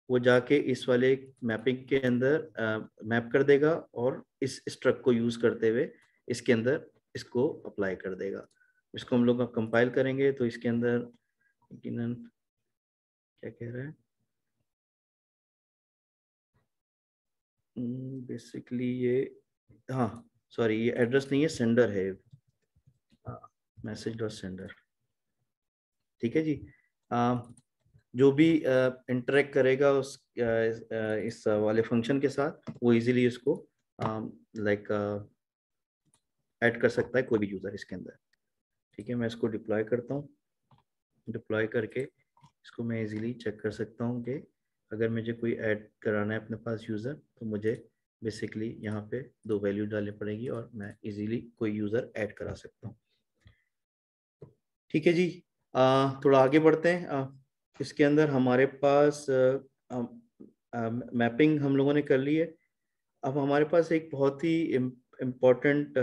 Speaker 1: वो जाके इस वाले मैपिंग के अंदर मैप कर देगा और इस स्ट्रक्ट को यूज करते हुए इसके अंदर इसको अप्लाई कर देगा। इसको हम लोग कंपाइल करेंगे तो इसके अंदर यकीनन क्या कह रहा है, बेसिकली ये, हाँ सॉरी ये एड्रेस नहीं है, सेंडर है, मैसेज डॉट सेंडर। ठीक है जी, जो भी इंटरेक्ट करेगा इस वाले फंक्शन के साथ वो इजीली इसको लाइक ऐड कर सकता है कोई भी यूजर इसके अंदर। ठीक है, मैं इसको डिप्लॉय करता हूँ, डिप्लॉय करके इसको मैं इजीली चेक कर सकता हूँ कि अगर मुझे कोई ऐड कराना है अपने पास यूज़र, तो मुझे बेसिकली यहाँ पे 2 वैल्यू डालनी पड़ेगी और मैं इजीली कोई यूज़र ऐड करा सकता हूँ। ठीक है जी, थोड़ा आगे बढ़ते हैं। इसके अंदर हमारे पास मैपिंग हम लोगों ने कर ली है। अब हमारे पास एक बहुत ही इम्पोर्टेंट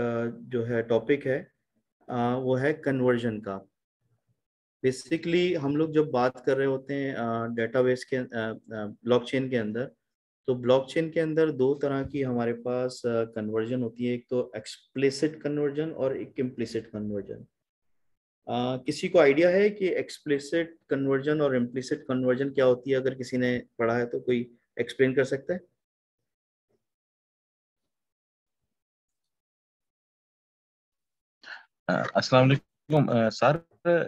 Speaker 1: जो है टॉपिक है वो है कन्वर्जन का। बेसिकली हम लोग जब बात कर रहे होते हैं डेटाबेस के ब्लॉकचेन के अंदर, तो ब्लॉकचेन के अंदर दो तरह की हमारे पास कन्वर्जन होती है, एक तो एक्सप्लिसिट कन्वर्जन और एक इम्प्लिसिट कन्वर्जन। किसी को आइडिया है कि एक्सप्लिसिट कन्वर्जन और इम्प्लिसिट कन्वर्जन क्या होती है? अगर किसी ने पढ़ा है तो कोई एक्सप्लेन कर सकता है?
Speaker 8: अस्सलाम वालेकुम सर।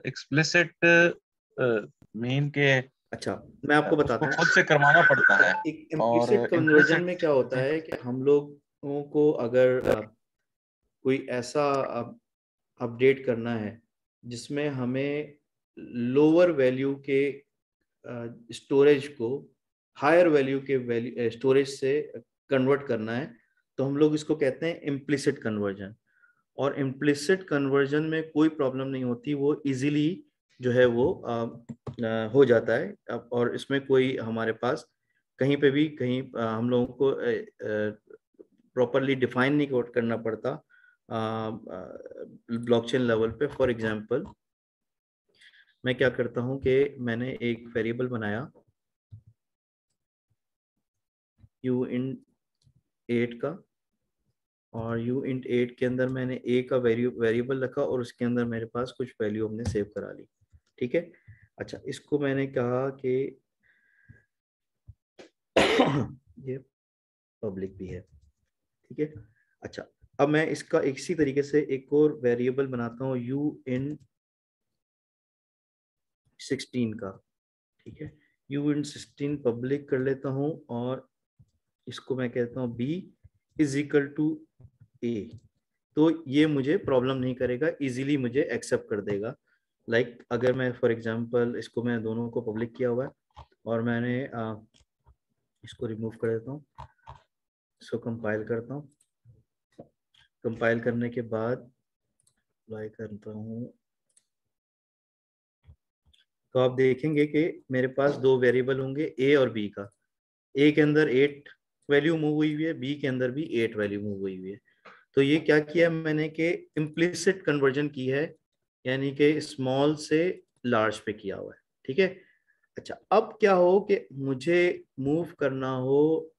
Speaker 8: एक्सप्लिसिट मीन के
Speaker 1: अच्छा, मैं आपको बताता
Speaker 8: उसको
Speaker 1: हूँ।
Speaker 8: खुद से करवाना पड़ता है,
Speaker 1: एक
Speaker 8: और
Speaker 1: इम्प्लिसिट कन्वर्जन में
Speaker 8: इम्प्लिसिट
Speaker 1: क्या होता है कि हम लोगों को अगर कोई ऐसा अपडेट करना है जिसमें हमें लोअर वैल्यू के स्टोरेज को हायर वैल्यू के वैल्यू स्टोरेज से कन्वर्ट करना है, तो हम लोग इसको कहते हैं इम्प्लिसिट कन्वर्जन। और इम्प्लिसिट कन्वर्जन में कोई प्रॉब्लम नहीं होती, वो इजीली जो है वो हो जाता है। और इसमें कोई हमारे पास कहीं पे भी कहीं हम लोगों को प्रॉपरली डिफाइन नहीं करना पड़ता ब्लॉकचेन लेवल पे। फॉर एग्जांपल मैं क्या करता हूं कि मैंने एक वेरिएबल बनाया uint8 का, और uint8 के अंदर मैंने a का वेरिएबल रखा और उसके अंदर मेरे पास कुछ वैल्यू हमने सेव करा ली। ठीक है। अच्छा, इसको मैंने कहा कि ये पब्लिक भी है। ठीक है। अच्छा, अब मैं इसका इसी तरीके से एक और वेरिएबल बनाता हूँ uint16 का। ठीक है, uint16 पब्लिक कर लेता हूँ और इसको मैं कहता हूँ b is equal to a। तो ये मुझे प्रॉब्लम नहीं करेगा, इजीली मुझे एक्सेप्ट कर देगा। लाइक अगर मैं फॉर एग्जांपल इसको मैं दोनों को पब्लिक किया हुआ है और मैंने इसको रिमूव कर देता हूँ, इसको कंपाइल करता हूँ। कंपाइल करने के बाद अप्लाई करता हूँ, तो आप देखेंगे कि मेरे पास दो वेरिएबल होंगे a और b का। a के अंदर 8 वैल्यू मूव हुई हुई है, b के अंदर भी 8 वैल्यू मूव हुई हुई है। तो ये क्या किया मैंने कि इम्प्लिसिट कन्वर्जन की है, यानी कि स्मॉल से लार्ज पे किया हुआ है। ठीक है। अच्छा, अब क्या हो कि मुझे मूव करना हो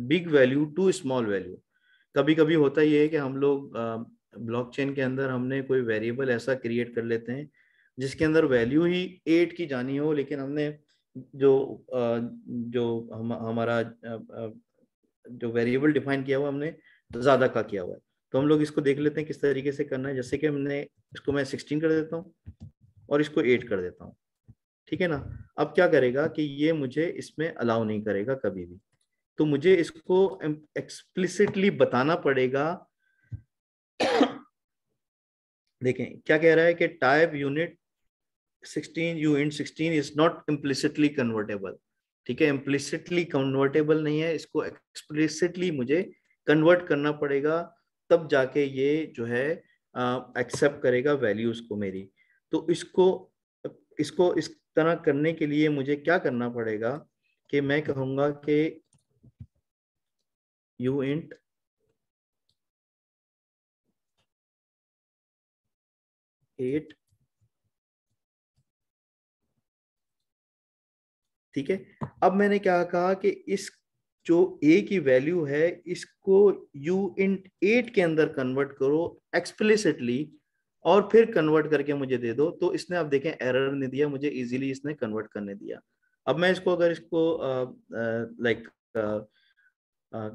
Speaker 1: big value to small value. कभी कभी होता ये है कि हम लोग ब्लॉकचेन के अंदर हमने कोई वेरिएबल ऐसा क्रिएट कर लेते हैं जिसके अंदर वैल्यू ही 8 की जानी हो, लेकिन हमने हमारा जो वेरिएबल डिफाइन किया हुआ हमने ज्यादा का किया हुआ है। तो हम लोग इसको देख लेते हैं किस तरीके से करना है। जैसे कि हमने इसको मैं 16 कर देता हूँ और इसको 8 कर देता हूँ। ठीक है ना। अब क्या करेगा कि ये मुझे इसमें अलाउ नहीं करेगा कभी भी, तो मुझे इसको एक्सप्लिसिटली बताना पड़ेगा। देखें क्या कह रहा है कि type unit 16 uint16 is not implicitly convertible. ठीक है, इम्प्लिसिटली कन्वर्टेबल नहीं है, इसको एक्सप्लिसिटली मुझे कन्वर्ट करना पड़ेगा, तब जाके ये जो है एक्सेप्ट करेगा वैल्यूज को मेरी। तो इसको इसको इस तरह करने के लिए मुझे क्या करना पड़ेगा कि मैं कहूंगा कि uint एट। ठीक है। अब मैंने क्या कहा कि इस जो a की वैल्यू है इसको uint8 के अंदर कन्वर्ट करो एक्सप्लिसिटली और फिर कन्वर्ट करके मुझे दे दो। तो इसने आप देखें एरर नहीं दिया मुझे, इजीली इसने कन्वर्ट करने दिया। अब मैं इसको अगर इसको लाइक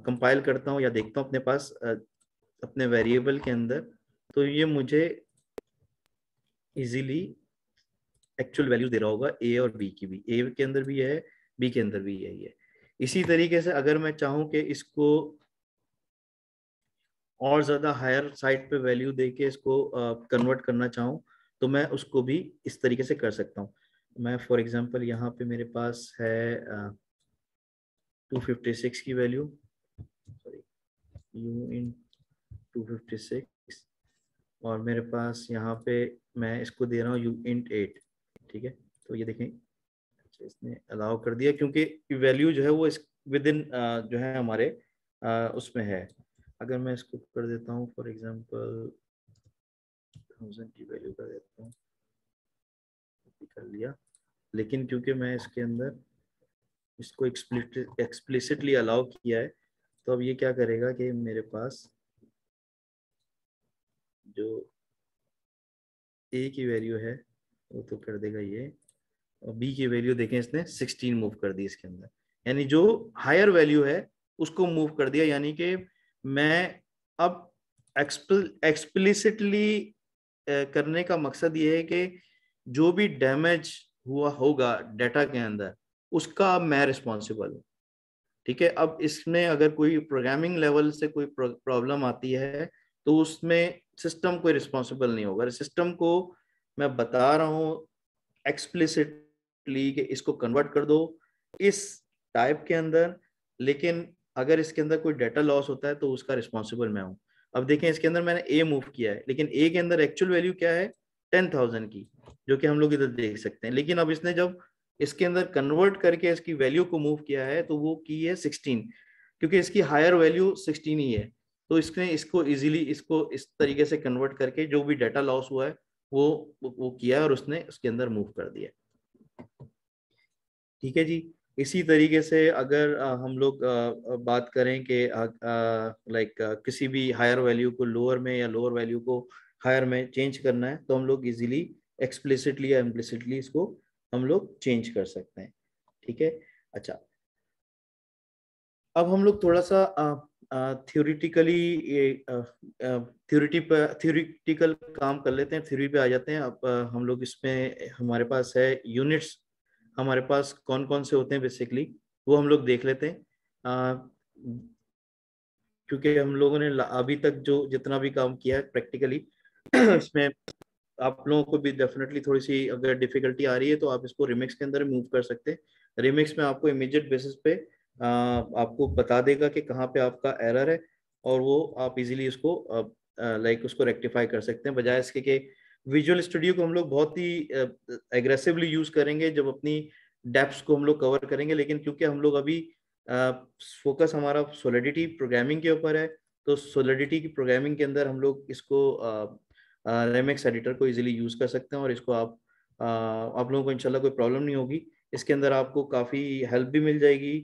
Speaker 1: कंपाइल करता हूँ या देखता हूँ अपने पास अपने वेरिएबल के अंदर, तो ये मुझे इजीली एक्चुअल वैल्यू दे रहा होगा ए और बी की भी। ए के अंदर भी है, बी के अंदर भी यही है। इसी तरीके से अगर मैं चाहूँ कि इसको और ज्यादा हायर साइड पे वैल्यू देके इसको कन्वर्ट करना चाहूँ, तो मैं उसको भी इस तरीके से कर सकता हूँ। मैं फॉर एग्जांपल यहाँ पे मेरे पास है 256 की वैल्यू, सॉरी uint256, और मेरे पास यहाँ पे मैं इसको दे रहा हूँ uint8। ठीक है, तो ये देखें इसने अलाउ कर दिया क्योंकि वैल्यू जो है वो इस विद इन जो है हमारे उसमें है अगर मैं इसको कर देता हूँ फॉर एग्जांपल 1000 की वैल्यू कर देता हूँ, कर लिया, लेकिन क्योंकि मैं इसके अंदर इसको एक्सप्लिसिटली अलाउ किया है, तो अब ये क्या करेगा कि मेरे पास जो ए की वैल्यू है वो तो कर देगा ये, और बी की वैल्यू देखें इसने 16 मूव कर दी इसके अंदर, यानी जो हायर वैल्यू है उसको मूव कर दिया। यानी कि मैं अब एक्सप्लिसिटली करने का मकसद ये है कि जो भी डैमेज हुआ होगा डाटा के अंदर उसका अब मैं रिस्पॉन्सिबल हूँ। ठीक है, अब इसमें अगर कोई प्रोग्रामिंग लेवल से कोई प्रॉब्लम आती है तो उसमें सिस्टम कोई रिस्पॉन्सिबल नहीं होगा। सिस्टम को मैं बता रहा हूँ एक्सप्लिसिटली कि इसको कन्वर्ट कर दो इस टाइप के अंदर, लेकिन अगर इसके अंदर कोई डाटा लॉस होता है तो उसका रिस्पॉन्सिबल मैं हूँ। अब देखें इसके अंदर मैंने ए मूव किया है, लेकिन ए के अंदर एक्चुअल वैल्यू क्या है 10,000 की, जो कि हम लोग इधर देख सकते हैं। लेकिन अब इसने जब इसके अंदर कन्वर्ट करके इसकी वैल्यू को मूव किया है तो वो की है 16, क्योंकि इसकी हायर वैल्यू 16 ही है। तो इसने इसको इजीली इसको इस तरीके से कन्वर्ट करके जो भी डाटा लॉस हुआ है वो किया और उसने उसके अंदर मूव कर दिया। ठीक है जी। इसी तरीके से अगर हम लोग बात करें कि लाइक किसी भी हायर वैल्यू को लोअर में या लोअर वैल्यू को हायर में चेंज करना है तो हम लोग इजीली एक्सप्लिसिटली या इम्प्लिसिटली इसको हम लोग चेंज कर सकते हैं। ठीक है, अच्छा अब हम लोग थोड़ा सा थ्योरिटिकल काम कर लेते हैं, थ्योरी पे आ जाते हैं। अब हम लोग इसमें हमारे पास है यूनिट्स, हमारे पास कौन कौन से होते हैं बेसिकली वो हम लोग देख लेते हैं। क्योंकि हम लोगों ने अभी तक जो जितना भी काम किया है प्रैक्टिकली इसमें आप लोगों को भी डेफिनेटली थोड़ी सी अगर डिफिकल्टी आ रही है तो आप इसको रिमिक्स के अंदर मूव कर सकते हैं। रिमिक्स में आपको इमीडिएट बेसिस पे आपको बता देगा कि कहाँ पे आपका एरर है और वो आप इजीली उसको लाइक उसको रेक्टिफाई कर सकते हैं, बजाय इसके कि विजुअल स्टूडियो को हम लोग बहुत ही एग्रेसिवली यूज करेंगे जब अपनी डेप्थ्स को हम लोग कवर करेंगे। लेकिन क्योंकि हम लोग अभी फोकस हमारा सॉलिडिटी प्रोग्रामिंग के ऊपर है, तो सॉलिडिटी की प्रोग्रामिंग के अंदर हम लोग इसको रेमिक्स एडिटर को इजीली यूज कर सकते हैं और इसको आप लोगों को इंशाल्लाह कोई प्रॉब्लम नहीं होगी। इसके अंदर आपको काफ़ी हेल्प भी मिल जाएगी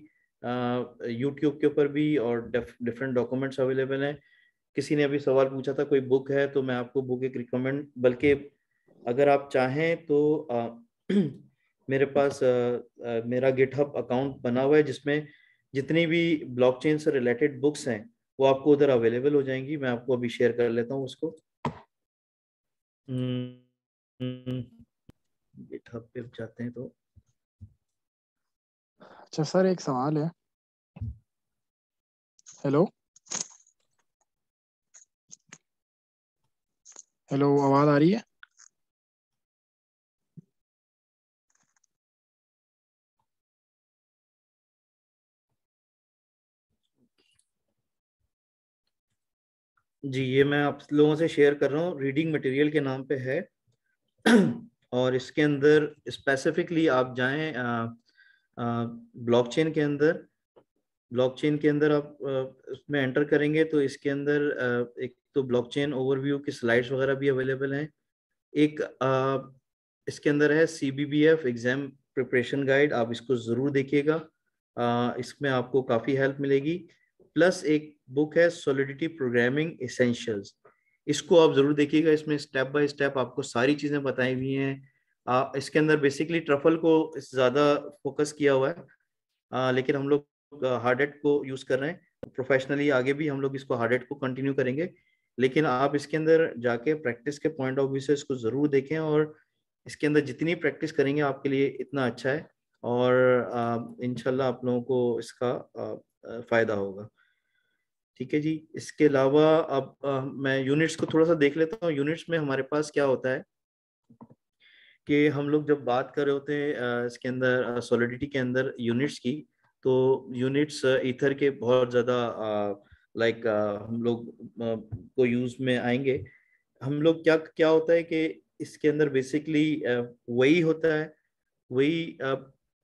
Speaker 1: यूट्यूब के ऊपर भी, और डिफरेंट डॉक्यूमेंट्स अवेलेबल हैं। किसी ने अभी सवाल पूछा था कोई बुक है, तो मैं आपको बुक एक रिकमेंड, बल्कि अगर आप चाहें तो मेरे पास मेरा गिटहब अकाउंट बना हुआ है जिसमें जितनी भी ब्लॉकचेन से रिलेटेड बुक्स हैं वो आपको उधर अवेलेबल हो जाएंगी। मैं आपको अभी शेयर कर लेता हूँ उसको। गिटहब पे जाते हैं तो
Speaker 7: अच्छा सर एक सवाल है। हेलो हेलो, आवाज आ रही है?
Speaker 1: जी, ये मैं आप लोगों से शेयर कर रहा हूँ, रीडिंग मटेरियल के नाम पे है और इसके अंदर स्पेसिफिकली आप जाएं ब्लॉकचेन के अंदर, ब्लॉकचेन के अंदर आप उसमें एंटर करेंगे तो इसके अंदर एक तो ब्लॉकचेन ओवरव्यू की स्लाइड्स वगैरह भी अवेलेबल हैं। एक इसके अंदर है CBBF एग्जाम प्रिपरेशन गाइड, आप इसको ज़रूर देखिएगा, इसमें आपको काफ़ी हेल्प मिलेगी। प्लस एक बुक है सॉलिडिटी प्रोग्रामिंग एसेंशियल्स, इसको आप ज़रूर देखिएगा। इसमें स्टेप बाय स्टेप आपको सारी चीज़ें बताई हुई हैं। इसके अंदर बेसिकली ट्रफल को ज़्यादा फोकस किया हुआ है, लेकिन हम लोग हार्ड हैट को यूज़ कर रहे हैं प्रोफेशनली। आगे भी हम लोग इसको हार्ड हैट को कंटिन्यू करेंगे, लेकिन आप इसके अंदर जाके प्रैक्टिस के पॉइंट ऑफ व्यू से इसको ज़रूर देखें, और इसके अंदर जितनी प्रैक्टिस करेंगे आपके लिए इतना अच्छा है, और इंशाल्लाह आप लोगों को इसका फ़ायदा होगा। ठीक है जी। इसके अलावा अब मैं यूनिट्स को थोड़ा सा देख लेता हूँ। यूनिट्स में हमारे पास क्या होता है कि हम लोग जब बात कर रहे होते हैं इसके अंदर सॉलिडिटी के अंदर यूनिट्स की, तो यूनिट्स ईथर के बहुत ज़्यादा लाइक हम लोग को यूज़ में आएंगे। हम लोग क्या क्या होता है कि इसके अंदर बेसिकली वही होता है, वही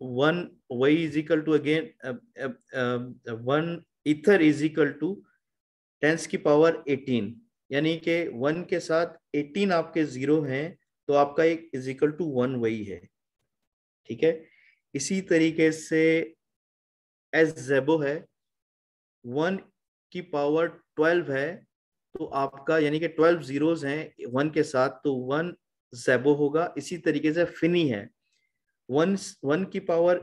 Speaker 1: वन वही is equal to again one ether is equal to 10 की पावर 18, यानी कि 1 के साथ 18 आपके 0 हैं, तो आपका एक इज इक्वल टू 1 वही है। ठीक है, इसी तरीके से एस जेबो है, 1 की पावर 12 है, तो आपका यानी कि 12 जीरोस हैं 1 के साथ, तो 1 जेबो होगा। इसी तरीके से फिनी है, 1 की पावर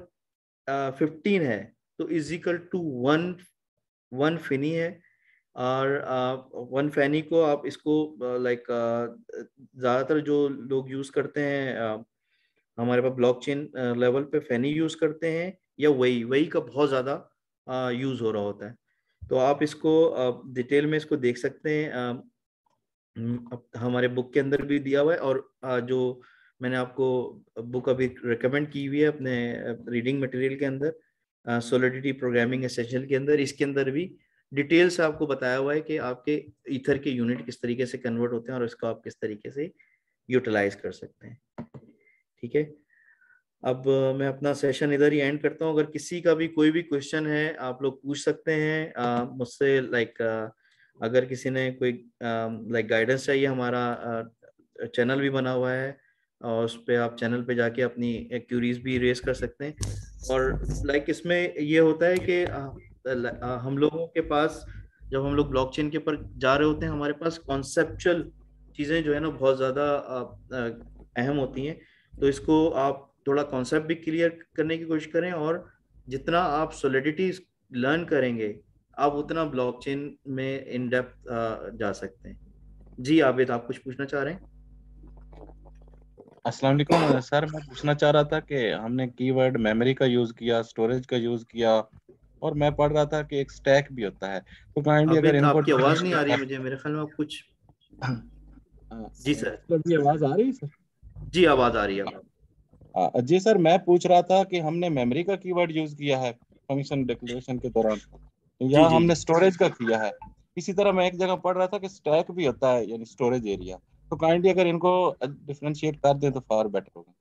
Speaker 1: 15 है, तो इज इक्वल टू 1 फिनी है। और 1 फैनी को आप इसको लाइक ज़्यादातर जो लोग यूज़ करते हैं हमारे पास ब्लॉकचेन लेवल पे फैनी यूज़ करते हैं, या वही का बहुत ज़्यादा यूज़ हो रहा होता है। तो आप इसको डिटेल में इसको देख सकते हैं, हमारे बुक के अंदर भी दिया हुआ है, और जो मैंने आपको बुक अभी रिकमेंड की हुई है अपने रीडिंग मटेरियल के अंदर, सॉलिडिटी प्रोग्रामिंग एसेंशियल के अंदर, इसके अंदर भी डिटेल से आपको बताया हुआ है कि आपके ईथर के यूनिट किस तरीके से कन्वर्ट होते हैं और इसको आप किस तरीके से यूटिलाइज कर सकते हैं। ठीक है, अब मैं अपना सेशन इधर ही एंड करता हूँ। अगर किसी का भी कोई भी क्वेश्चन है आप लोग पूछ सकते हैं मुझसे। लाइक अगर किसी ने कोई लाइक गाइडेंस चाहिए, हमारा चैनल भी बना हुआ है और उस पर आप चैनल पे जाके अपनी क्यूरीज भी रेज कर सकते हैं। और लाइक इसमें ये होता है कि हम लोगों के पास जब हम लोग ब्लॉकचेन के ऊपर जा रहे होते हैं, हमारे पास कॉन्सेप्चुअल चीज़ें जो है ना बहुत ज़्यादा अहम होती हैं। तो इसको आप थोड़ा कॉन्सेप्ट भी क्लियर करने की कोशिश करें, और जितना आप सॉलिडिटी लर्न करेंगे आप उतना ब्लॉकचेन में इन डेप्थ जा सकते हैं। जी आबिद, आप कुछ पूछना चाह रहे हैं?
Speaker 8: अस्सलाम वालेकुम सर, मैं पूछना चाह रहा था कि हमने कीवर्ड मेमोरी का यूज किया, स्टोरेज का यूज किया, और मैं पढ़ रहा था कि एक स्टैक भी होता है। तो काइंडली अगर
Speaker 1: आबिद,
Speaker 8: इनको
Speaker 1: आपकी आवाज नहीं आ रही है मुझे, मेरे ख्याल में आप कुछ जी सर।
Speaker 8: मतलब ये आवाज आ रही है सर?
Speaker 1: जी आवाज आ रही है।
Speaker 8: जी सर, मैं पूछ रहा था कि हमने मेमोरी का कीवर्ड यूज किया है फंक्शन डिक्लेरेशन के दौरान, या
Speaker 1: जी
Speaker 8: हमने स्टोरेज का किया है? इसी तरह मैं एक जगह पढ़ रहा था कि स्टैक भी होता है, यानी स्टोरेज एरिया। तो काइंडली अगर इनको डिफरेंशिएट कर दें तो फार बेटर होगा।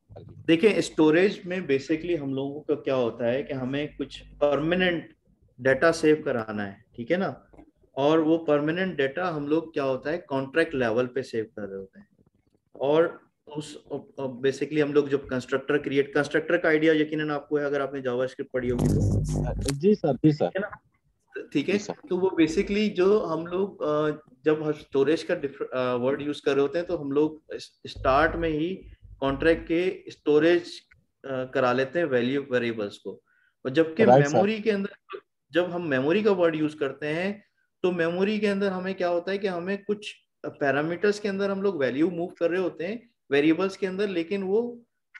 Speaker 1: देखिए, स्टोरेज में बेसिकली हम लोगों का क्या होता है कि हमें कुछ परमानेंट डाटा सेव कराना है, ठीक है ना। और वो परमानेंट डाटा हम लोग क्या होता है कॉन्ट्रैक्ट लेवल पे सेव कर रहे होते हैं। और उस बेसिकली हम लोग जब कंस्ट्रक्टर का आइडिया यकीनन आपको है, अगर आपने जावास्क्रिप्ट पढ़ी होगी तो।
Speaker 8: जी सर, जी सर,
Speaker 1: है ना, ठीक है। तो वो बेसिकली जो हम लोग जब स्टोरेज का वर्ड यूज कर रहे होते हैं, तो हम लोग स्टार्ट में ही कॉन्ट्रैक्ट के स्टोरेज करा लेते हैं वैल्यू वेरिएबल्स को। और जबकि मेमोरी के अंदर जब हम मेमोरी का वर्ड यूज करते हैं, तो मेमोरी के अंदर हमें क्या होता है कि हमें कुछ पैरामीटर्स के अंदर हम लोग वैल्यू मूव कर रहे होते हैं वेरिएबल्स के अंदर, लेकिन वो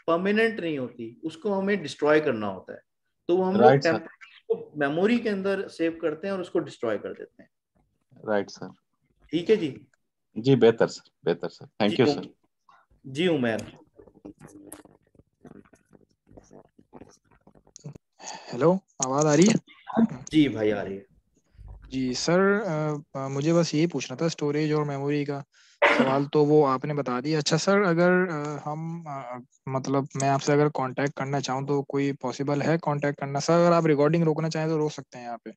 Speaker 1: परमानेंट नहीं होती, उसको हमें डिस्ट्रॉय करना होता है। तो वो हम लोग को मेमोरी के अंदर सेव करते हैं और उसको डिस्ट्रॉय कर देते हैं।
Speaker 8: राइट सर,
Speaker 1: ठीक है जी।
Speaker 8: जी बेहतर सर, बेहतर सर, थैंक यू सर।
Speaker 1: जी उमैर।
Speaker 7: हेलो, आवाज आ रही है?
Speaker 1: जी भाई आ रही है।
Speaker 7: जी सर, मुझे बस यही पूछना था स्टोरेज और मेमोरी का सवाल, तो वो आपने बता दिया। अच्छा सर, अगर मतलब मैं आपसे अगर कांटेक्ट करना चाहूँ तो कोई पॉसिबल है कांटेक्ट करना? सर अगर आप रिकॉर्डिंग रोकना चाहें तो रोक सकते हैं यहाँ पे।